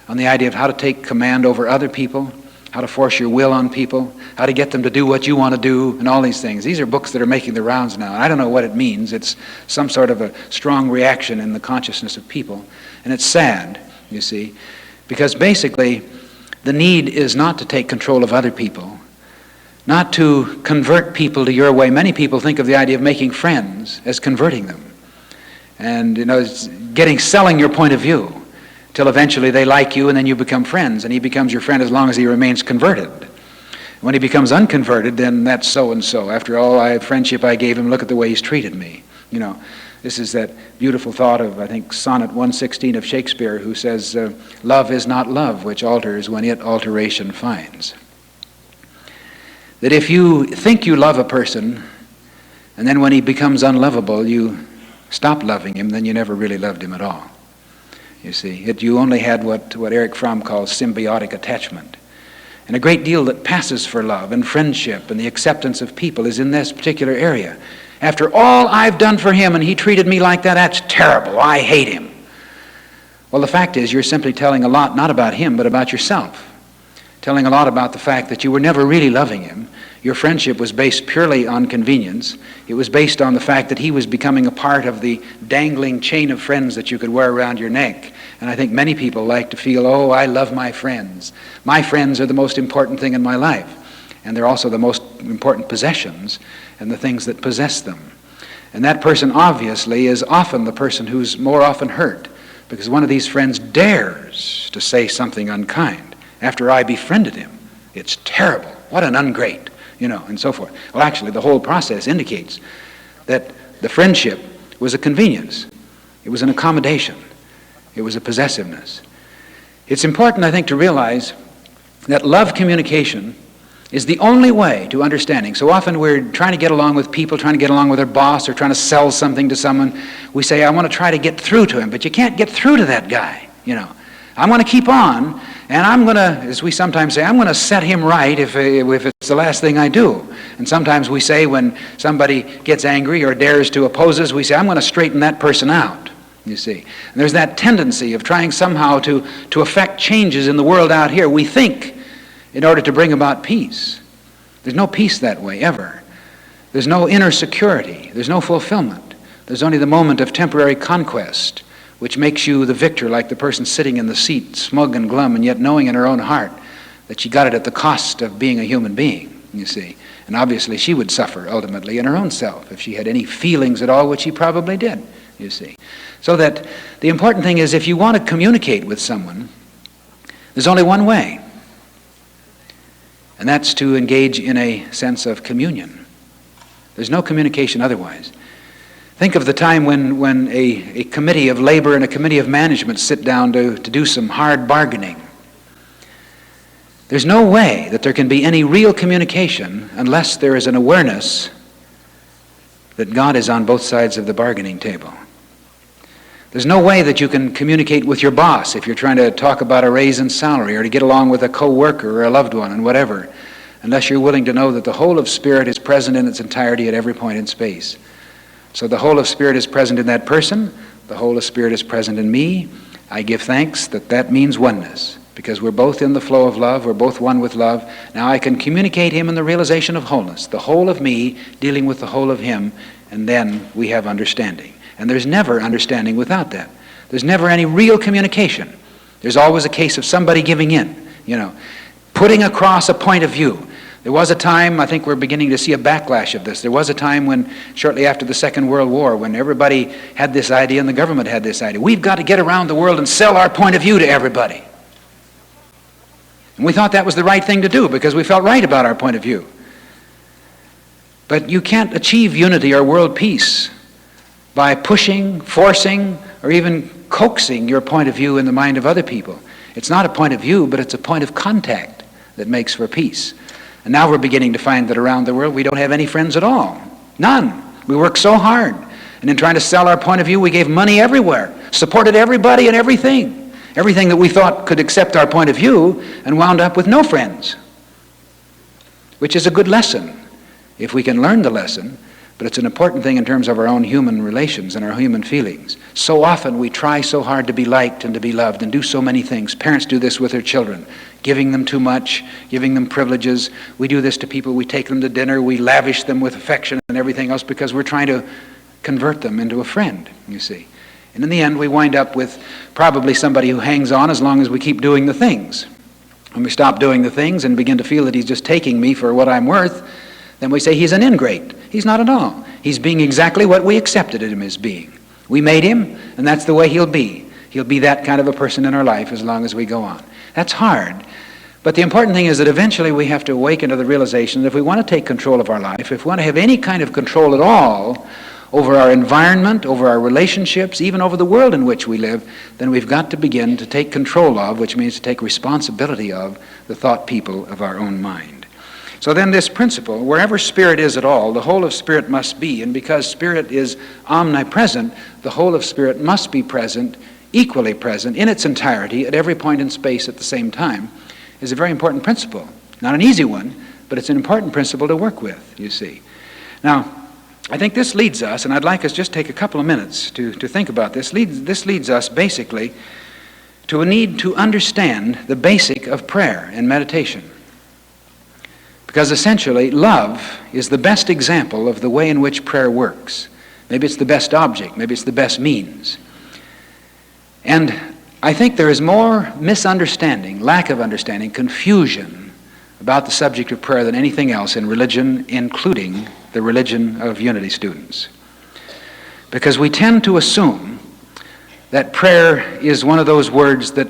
on the idea of how to take command over other people, how to force your will on people, how to get them to do what you want to do, and all these things. These are books that are making the rounds now, and I don't know what it means. It's some sort of a strong reaction in the consciousness of people, and it's sad, you see, because basically the need is not to take control of other people, not to convert people to your way. Many people think of the idea of making friends as converting them, and it's selling your point of view till eventually they like you and then you become friends, and he becomes your friend as long as he remains converted. When he becomes unconverted, then that's so-and-so. After all friendship I gave him, look at the way he's treated me. This is that beautiful thought of, I think, Sonnet 116 of Shakespeare, who says, love is not love which alters when it alteration finds. That if you think you love a person, and then when he becomes unlovable, you stop loving him, then you never really loved him at all. You see, you only had what Erich Fromm calls symbiotic attachment. And a great deal that passes for love and friendship and the acceptance of people is in this particular area. After all I've done for him and he treated me like that, that's terrible. I hate him. Well, the fact is you're simply telling a lot, not about him, but about yourself. Telling a lot about the fact that you were never really loving him. Your friendship was based purely on convenience. It was based on the fact that he was becoming a part of the dangling chain of friends that you could wear around your neck. And I think many people like to feel, oh, I love my friends. My friends are the most important thing in my life. And they're also the most important possessions and the things that possess them. And that person obviously is often the person who's more often hurt, because one of these friends dares to say something unkind after I befriended him. It's terrible. What an ungrate, and so forth. Well, actually, the whole process indicates that the friendship was a convenience. It was an accommodation. It was a possessiveness. It's important, I think, to realize that love communication is the only way to understanding. So often we're trying to get along with people, trying to get along with our boss, or trying to sell something to someone. We say, I want to try to get through to him, but you can't get through to that guy, I'm going to keep on, and I'm going to, as we sometimes say, I'm going to set him right if it's the last thing I do. And sometimes we say when somebody gets angry or dares to oppose us, we say, I'm going to straighten that person out, you see. And there's that tendency of trying somehow to affect changes in the world out here. We think in order to bring about peace. There's no peace that way, ever. There's no inner security. There's no fulfillment. There's only the moment of temporary conquest, which makes you the victor, like the person sitting in the seat, smug and glum, and yet knowing in her own heart that she got it at the cost of being a human being, you see. And obviously she would suffer ultimately in her own self if she had any feelings at all, which she probably did, you see. So that the important thing is, if you want to communicate with someone, there's only one way, and that's to engage in a sense of communion. There's no communication otherwise. Think of the time when a committee of labor and a committee of management sit down to do some hard bargaining. There's no way that there can be any real communication unless there is an awareness that God is on both sides of the bargaining table. There's no way that you can communicate with your boss if you're trying to talk about a raise in salary or to get along with a co-worker or a loved one and whatever, unless you're willing to know that the whole of Spirit is present in its entirety at every point in space. So the whole of Spirit is present in that person. The whole of Spirit is present in me. I give thanks that means oneness, because we're both in the flow of love. We're both one with love. Now I can communicate Him in the realization of wholeness, the whole of me dealing with the whole of Him, and then we have understanding. And there's never understanding without that. There's never any real communication. There's always a case of somebody giving in, putting across a point of view. There was a time, I think we're beginning to see a backlash of this. There was a time when, shortly after the Second World War, when everybody had this idea and the government had this idea. We've got to get around the world and sell our point of view to everybody. And we thought that was the right thing to do because we felt right about our point of view. But you can't achieve unity or world peace by pushing, forcing, or even coaxing your point of view in the mind of other people. It's not a point of view, but it's a point of contact that makes for peace. And now we're beginning to find that around the world we don't have any friends at all. None. We work so hard. And in trying to sell our point of view, we gave money everywhere, supported everybody and everything. Everything that we thought could accept our point of view, and wound up with no friends. Which is a good lesson, if we can learn the lesson. But it's an important thing in terms of our own human relations and our human feelings. So often we try so hard to be liked and to be loved and do so many things. Parents do this with their children, giving them too much, giving them privileges. We do this to people. We take them to dinner. We lavish them with affection and everything else because we're trying to convert them into a friend, you see. And in the end, we wind up with probably somebody who hangs on as long as we keep doing the things. When we stop doing the things and begin to feel that he's just taking me for what I'm worth, then we say he's an ingrate. He's not at all. He's being exactly what we accepted him as being. We made him, and that's the way he'll be. He'll be that kind of a person in our life as long as we go on. That's hard. But the important thing is that eventually we have to awaken to the realization that if we want to take control of our life, if we want to have any kind of control at all over our environment, over our relationships, even over the world in which we live, then we've got to begin to take control of, which means to take responsibility of, the thought people of our own mind. So then this principle, wherever Spirit is at all, the whole of Spirit must be, and because Spirit is omnipresent, the whole of Spirit must be present, equally present, in its entirety, at every point in space at the same time, is a very important principle. Not an easy one, but it's an important principle to work with, you see. Now, I think this leads us, and I'd like us just take a couple of minutes to think about this. This leads us basically to a need to understand the basic of prayer and meditation. Because essentially, love is the best example of the way in which prayer works. Maybe it's the best object, maybe it's the best means. And I think there is more misunderstanding, lack of understanding, confusion about the subject of prayer than anything else in religion, including the religion of Unity students. Because we tend to assume that prayer is one of those words that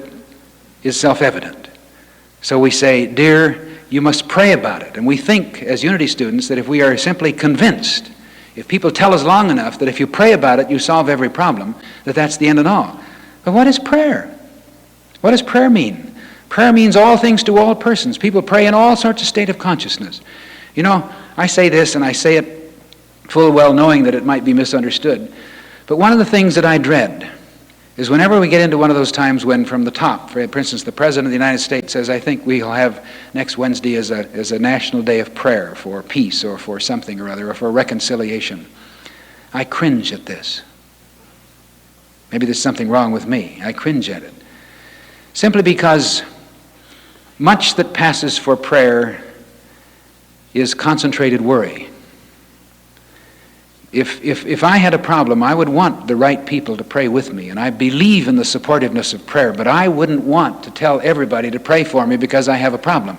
is self-evident. So we say, dear, you must pray about it. And we think, as Unity students, that if we are simply convinced, if people tell us long enough that if you pray about it, you solve every problem, that that's the end and all. But what is prayer? What does prayer mean? Prayer means all things to all persons. People pray in all sorts of state of consciousness. You know, I say this, and I say it full well knowing that it might be misunderstood. But one of the things that I dread is whenever we get into one of those times when from the top, for instance, the President of the United States says, I think we'll have next Wednesday as a national day of prayer for peace or for something or other, or for reconciliation. I cringe at this. Maybe there's something wrong with me. I cringe at it. Simply because much that passes for prayer is concentrated worry. If I had a problem, I would want the right people to pray with me, and I believe in the supportiveness of prayer, but I wouldn't want to tell everybody to pray for me because I have a problem.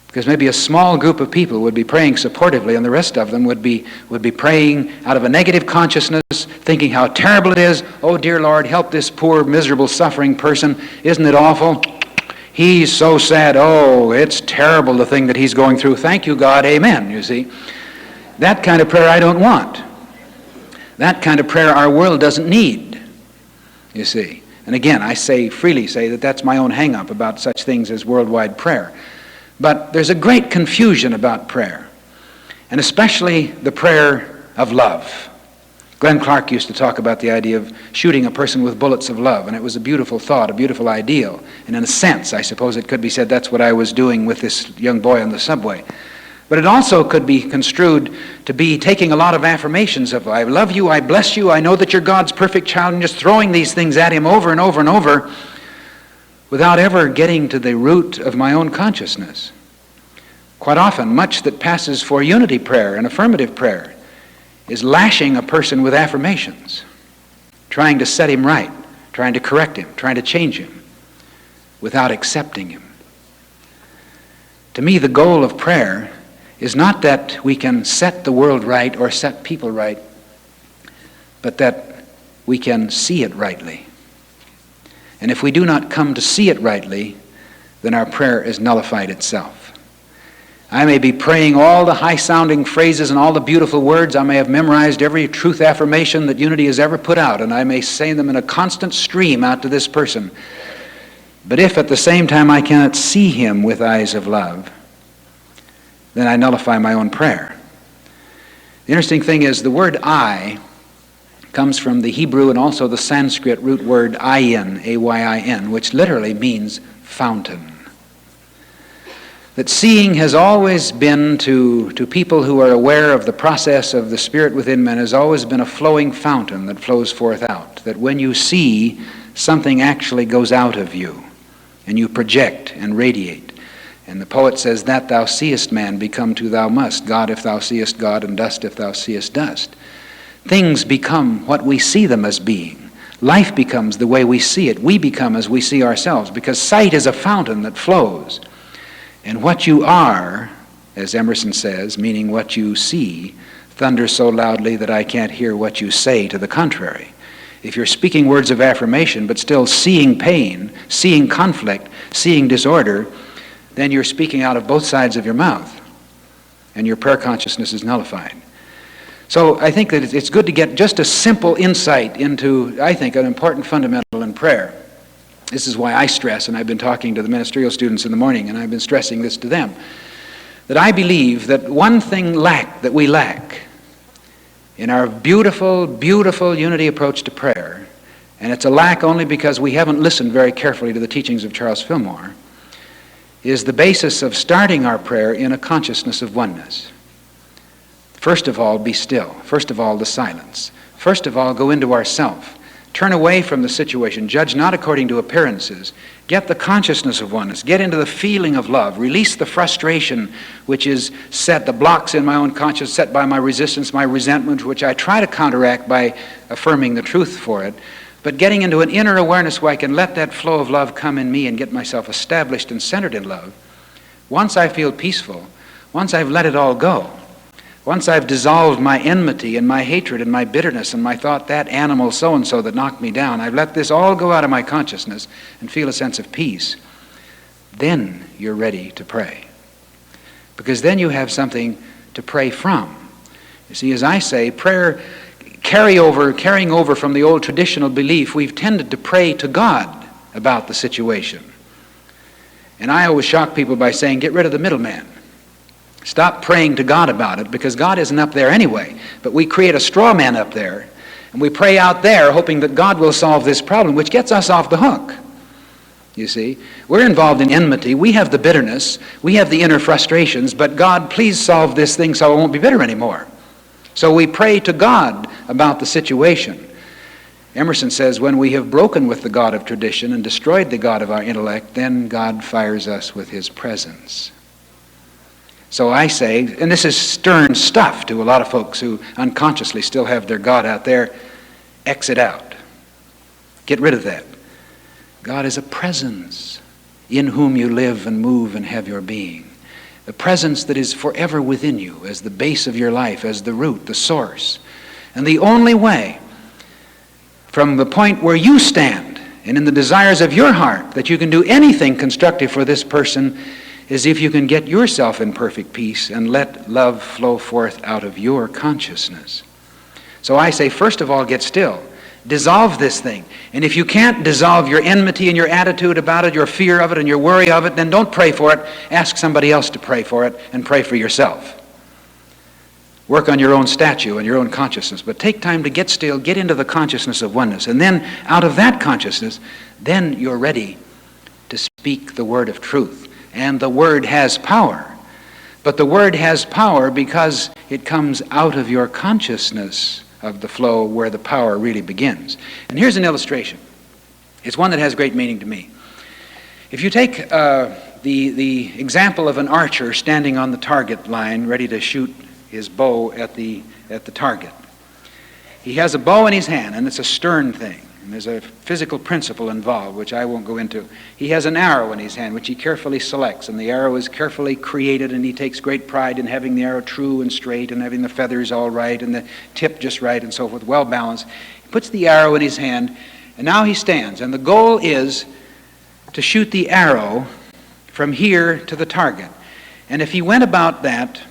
Because maybe a small group of people would be praying supportively, and the rest of them would be praying out of a negative consciousness, thinking how terrible it is. Oh, dear Lord, help this poor, miserable, suffering person. Isn't it awful? He's so sad. Oh, it's terrible, the thing that he's going through. Thank you, God. Amen, you see. That kind of prayer I don't want. That kind of prayer our world doesn't need, you see. And again, I freely say that that's my own hang-up about such things as worldwide prayer. But there's a great confusion about prayer, and especially the prayer of love. Glenn Clark used to talk about the idea of shooting a person with bullets of love, and it was a beautiful thought, a beautiful ideal. And in a sense, I suppose it could be said that's what I was doing with this young boy on the subway. But it also could be construed to be taking a lot of affirmations of, I love you, I bless you, I know that you're God's perfect child, and just throwing these things at him over and over and over without ever getting to the root of my own consciousness. Quite often, much that passes for unity prayer and affirmative prayer is lashing a person with affirmations, trying to set him right, trying to correct him, trying to change him, without accepting him. To me, the goal of prayer is not that we can set the world right or set people right, but that we can see it rightly. And if we do not come to see it rightly, then our prayer is nullified itself. I may be praying all the high-sounding phrases and all the beautiful words. I may have memorized every truth affirmation that Unity has ever put out, and I may say them in a constant stream out to this person. But if at the same time I cannot see him with eyes of love, then I nullify my own prayer. The interesting thing is the word I comes from the Hebrew and also the Sanskrit root word ayin, A-Y-I-N, which literally means fountain. That seeing has always been to people who are aware of the process of the Spirit within men has always been a flowing fountain that flows forth out. That when you see, something actually goes out of you and you project and radiate. And the poet says, that thou seest man become to thou must, God if thou seest God, and dust if thou seest dust. Things become what we see them as being. Life becomes the way we see it. We become as we see ourselves, because sight is a fountain that flows. And what you are, as Emerson says, meaning what you see, thunders so loudly that I can't hear what you say to the contrary. If you're speaking words of affirmation, but still seeing pain, seeing conflict, seeing disorder, then you're speaking out of both sides of your mouth, and your prayer consciousness is nullified. So I think that it's good to get just a simple insight into, I think, an important fundamental in prayer. This is why I stress, and I've been talking to the ministerial students in the morning, and I've been stressing this to them, that I believe that one thing that we lack in our beautiful, beautiful unity approach to prayer, and it's a lack only because we haven't listened very carefully to the teachings of Charles Fillmore, is the basis of starting our prayer in a consciousness of oneness. First of all, be still. First of all, the silence. First of all, go into ourself. Turn away from the situation. Judge not according to appearances. Get the consciousness of oneness. Get into the feeling of love. Release the frustration which is set, the blocks in my own conscience set by my resistance, my resentment, which I try to counteract by affirming the truth for it. But getting into an inner awareness where I can let that flow of love come in me and get myself established and centered in love. Once I feel peaceful, once I've let it all go, once I've dissolved my enmity and my hatred and my bitterness and my thought, that animal so-and-so that knocked me down, I've let this all go out of my consciousness and feel a sense of peace, then you're ready to pray. Because then you have something to pray from. You see, as I say, prayer, carrying over from the old traditional belief, we've tended to pray to God about the situation. And I always shock people by saying, get rid of the middleman. Stop praying to God about it, because God isn't up there anyway. But we create a straw man up there, and we pray out there hoping that God will solve this problem, which gets us off the hook. You see, we're involved in enmity. We have the bitterness. We have the inner frustrations. But God, please solve this thing so I won't be bitter anymore. So we pray to God about the situation. Emerson says, when we have broken with the God of tradition and destroyed the God of our intellect, then God fires us with his presence. So I say, and this is stern stuff to a lot of folks who unconsciously still have their God out there, exit out. Get rid of that. God is a presence in whom you live and move and have your being. The presence that is forever within you as the base of your life, as the root, the source. And the only way from the point where you stand and in the desires of your heart that you can do anything constructive for this person is if you can get yourself in perfect peace and let love flow forth out of your consciousness. So I say, first of all, get still. Dissolve this thing. And if you can't dissolve your enmity and your attitude about it, your fear of it and your worry of it, then don't pray for it. Ask somebody else to pray for it and pray for yourself. Work on your own statue and your own consciousness. But take time to get still, get into the consciousness of oneness. And then out of that consciousness, then you're ready to speak the word of truth. And the word has power. But the word has power because it comes out of your consciousness of the flow where the power really begins. And here's an illustration. It's one that has great meaning to me. If you take the example of an archer standing on the target line ready to shoot his bow at the target. He has a bow in his hand, and it's a stern thing. And there's a physical principle involved, which I won't go into. He has an arrow in his hand, which he carefully selects, and the arrow is carefully created, and he takes great pride in having the arrow true and straight, and having the feathers all right, and the tip just right, and so forth, well balanced. He puts the arrow in his hand, and now he stands, and the goal is to shoot the arrow from here to the target. And if he went about that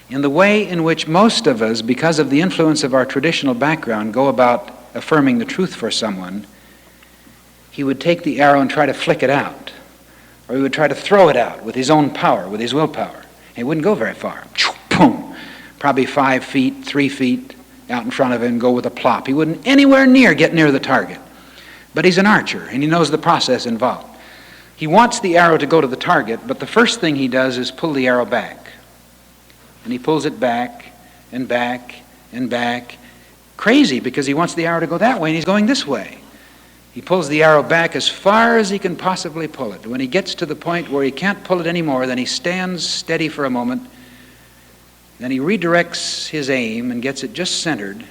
in the way in which most of us, because of the influence of our traditional background, go about affirming the truth for someone, he would take the arrow and try to flick it out. Or he would try to throw it out with his own power, with his willpower. And it wouldn't go very far. Boom! Probably 5 feet, 3 feet out in front of him, go with a plop. He wouldn't anywhere near get near the target. But he's an archer, and he knows the process involved. He wants the arrow to go to the target, but the first thing he does is pull the arrow back. And he pulls it back and back and back. Crazy, because he wants the arrow to go that way and he's going this way. He pulls the arrow back as far as he can possibly pull it. When he gets to the point where he can't pull it anymore, then he stands steady for a moment. Then he redirects his aim and gets it just centered.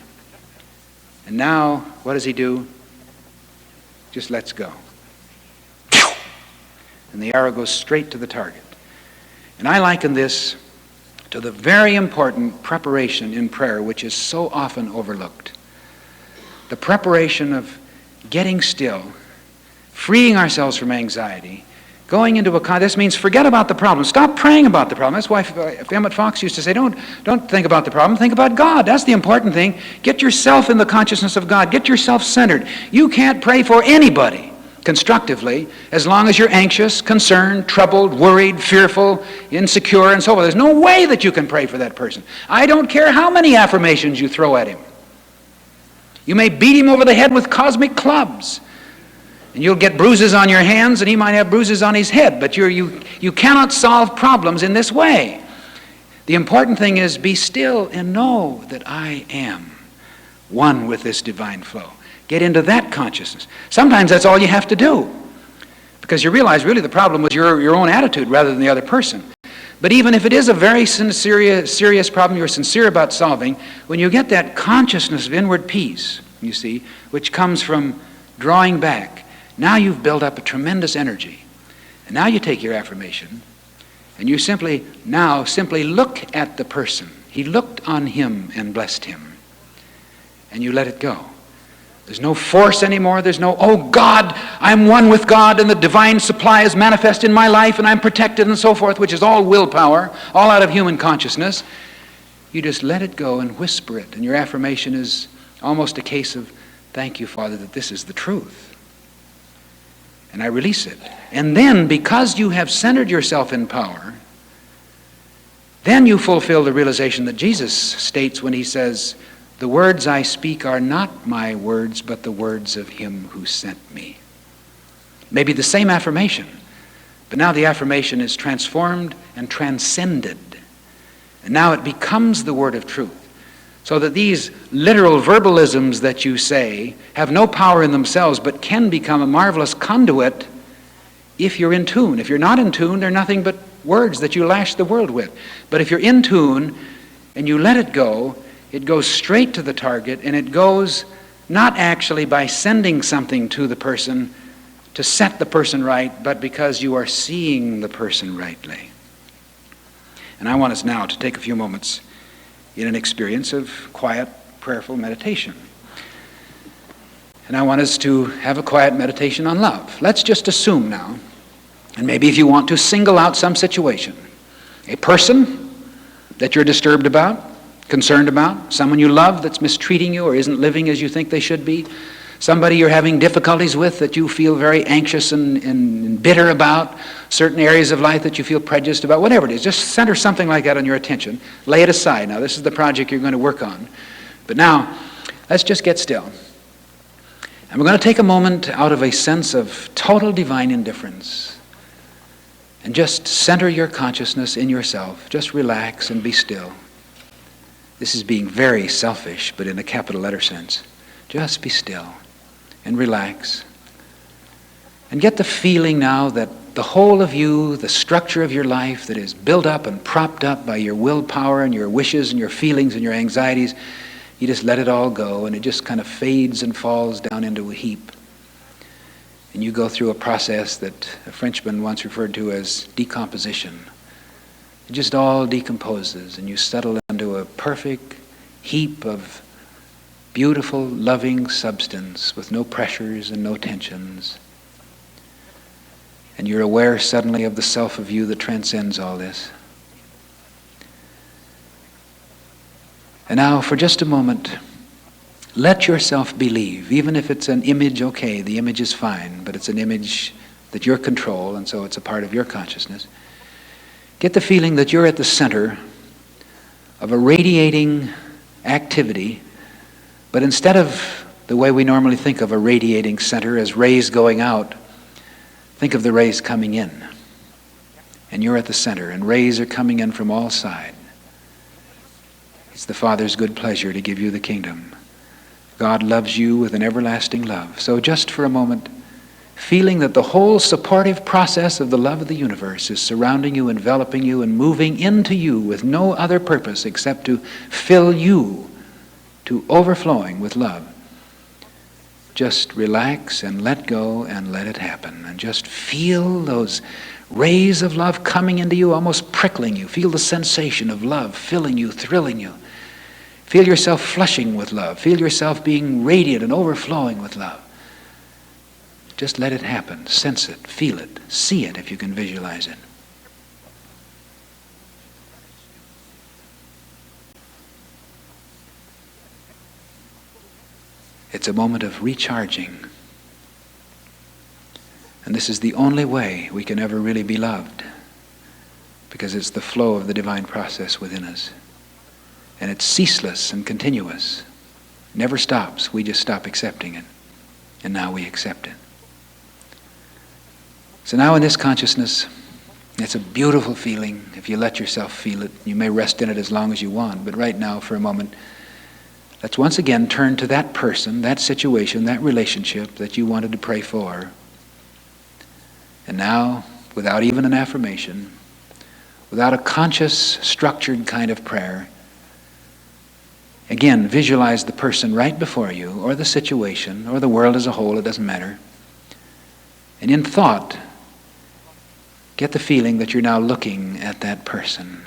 And now, what does he do? Just lets go. And the arrow goes straight to the target. And I liken this to the very important preparation in prayer, which is so often overlooked. The preparation of getting still, freeing ourselves from anxiety, going into this means forget about the problem. Stop praying about the problem. That's why Emmett Fox used to say, don't think about the problem, think about God. That's the important thing. Get yourself in the consciousness of God. Get yourself centered. You can't pray for anybody constructively as long as you're anxious, concerned, troubled, worried, fearful, insecure, and so forth. There's no way that you can pray for that person. I don't care how many affirmations you throw at him. You may beat him over the head with cosmic clubs, and you'll get bruises on your hands, and he might have bruises on his head, but you cannot solve problems in this way. The important thing is be still and know that I am one with this divine flow. Get into that consciousness. Sometimes that's all you have to do, because you realize really the problem was your own attitude rather than the other person. But even if it is a very serious problem you're sincere about solving, when you get that consciousness of inward peace, you see, which comes from drawing back, now you've built up a tremendous energy. And now you take your affirmation, and you simply look at the person. He looked on him and blessed him. And you let it go. There's no force anymore. There's no, oh God, I'm one with God and the divine supply is manifest in my life and I'm protected and so forth, which is all willpower, all out of human consciousness. You just let it go and whisper it. And your affirmation is almost a case of, thank you, Father, that this is the truth. And I release it. And then, because you have centered yourself in power, then you fulfill the realization that Jesus states when he says, the words I speak are not my words, but the words of him who sent me. Maybe the same affirmation, but now the affirmation is transformed and transcended. And now it becomes the word of truth. So that these literal verbalisms that you say have no power in themselves, but can become a marvelous conduit if you're in tune. If you're not in tune, they're nothing but words that you lash the world with. But if you're in tune and you let it goes straight to the target, and it goes not actually by sending something to the person to set the person right, but because you are seeing the person rightly. And I want us now to take a few moments in an experience of quiet, prayerful meditation. And I want us to have a quiet meditation on love. Let's just assume now, and maybe if you want to single out some situation, a person that you're disturbed about, concerned about, someone you love that's mistreating you or isn't living as you think they should be, somebody you're having difficulties with that you feel very anxious and bitter about, certain areas of life that you feel prejudiced about, whatever it is, just center something like that on your attention. Lay it aside. Now, this is the project you're going to work on. But now, let's just get still. And we're going to take a moment out of a sense of total divine indifference and just center your consciousness in yourself. Just relax and be still. This is being very selfish, but in a capital letter sense. Just be still and relax. And get the feeling now that the whole of you, the structure of your life that is built up and propped up by your willpower and your wishes and your feelings and your anxieties, you just let it all go, and it just kind of fades and falls down into a heap. And you go through a process that a Frenchman once referred to as decomposition. It just all decomposes, and you settle into a perfect heap of beautiful, loving substance with no pressures and no tensions. And you're aware suddenly of the self of you that transcends all this. And now, for just a moment, let yourself believe, even if it's an image, okay, the image is fine, but it's an image that you control, and so it's a part of your consciousness. Get the feeling that you're at the center of a radiating activity, but instead of the way we normally think of a radiating center as rays going out, think of the rays coming in. And you're at the center, and rays are coming in from all sides. It's the Father's good pleasure to give you the kingdom. God loves you with an everlasting love. So just for a moment, feeling that the whole supportive process of the love of the universe is surrounding you, enveloping you, and moving into you with no other purpose except to fill you to overflowing with love. Just relax and let go and let it happen. And just feel those rays of love coming into you, almost prickling you. Feel the sensation of love filling you, thrilling you. Feel yourself flushing with love. Feel yourself being radiant and overflowing with love. Just let it happen. Sense it. Feel it. See it if you can visualize it. It's a moment of recharging. And this is the only way we can ever really be loved, because it's the flow of the divine process within us. And it's ceaseless and continuous. It never stops. We just stop accepting it. And now we accept it. So now in this consciousness, it's a beautiful feeling. If you let yourself feel it, you may rest in it as long as you want. But right now, for a moment, let's once again turn to that person, that situation, that relationship that you wanted to pray for. And now, without even an affirmation, without a conscious, structured kind of prayer, again, visualize the person right before you, or the situation, or the world as a whole, it doesn't matter. And in thought, get the feeling that you're now looking at that person.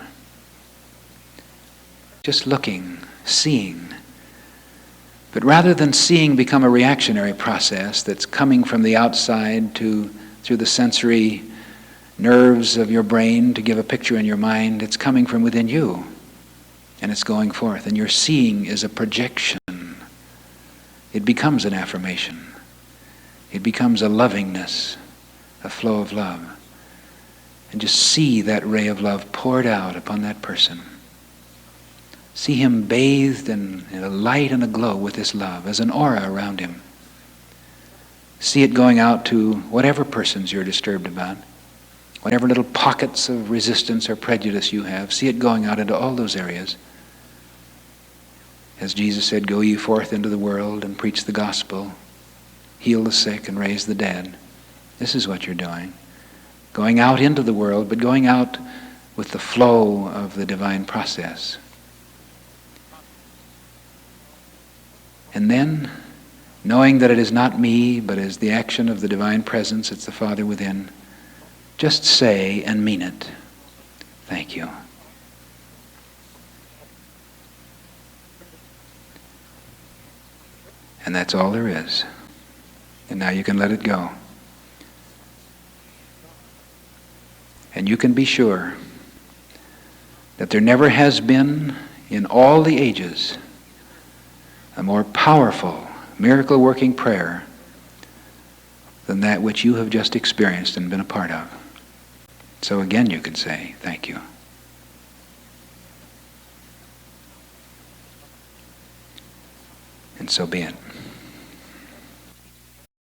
Just looking, seeing. But rather than seeing become a reactionary process that's coming from the outside through the sensory nerves of your brain to give a picture in your mind, it's coming from within you. And it's going forth. And your seeing is a projection. It becomes an affirmation. It becomes a lovingness, a flow of love. And just see that ray of love poured out upon that person. See him bathed in a light and a glow with this love, as an aura around him. See it going out to whatever persons you're disturbed about, whatever little pockets of resistance or prejudice you have. See it going out into all those areas. As Jesus said, "Go ye forth into the world and preach the gospel, heal the sick and raise the dead." This is what you're doing. going out into the world, but going out with the flow of the divine process. And then, knowing that it is not me, but is the action of the divine presence, it's the Father within, just say and mean it, thank you. And that's all there is. And now you can let it go. And you can be sure that there never has been in all the ages a more powerful, miracle-working prayer than that which you have just experienced and been a part of. So again you can say, thank you. And so be it.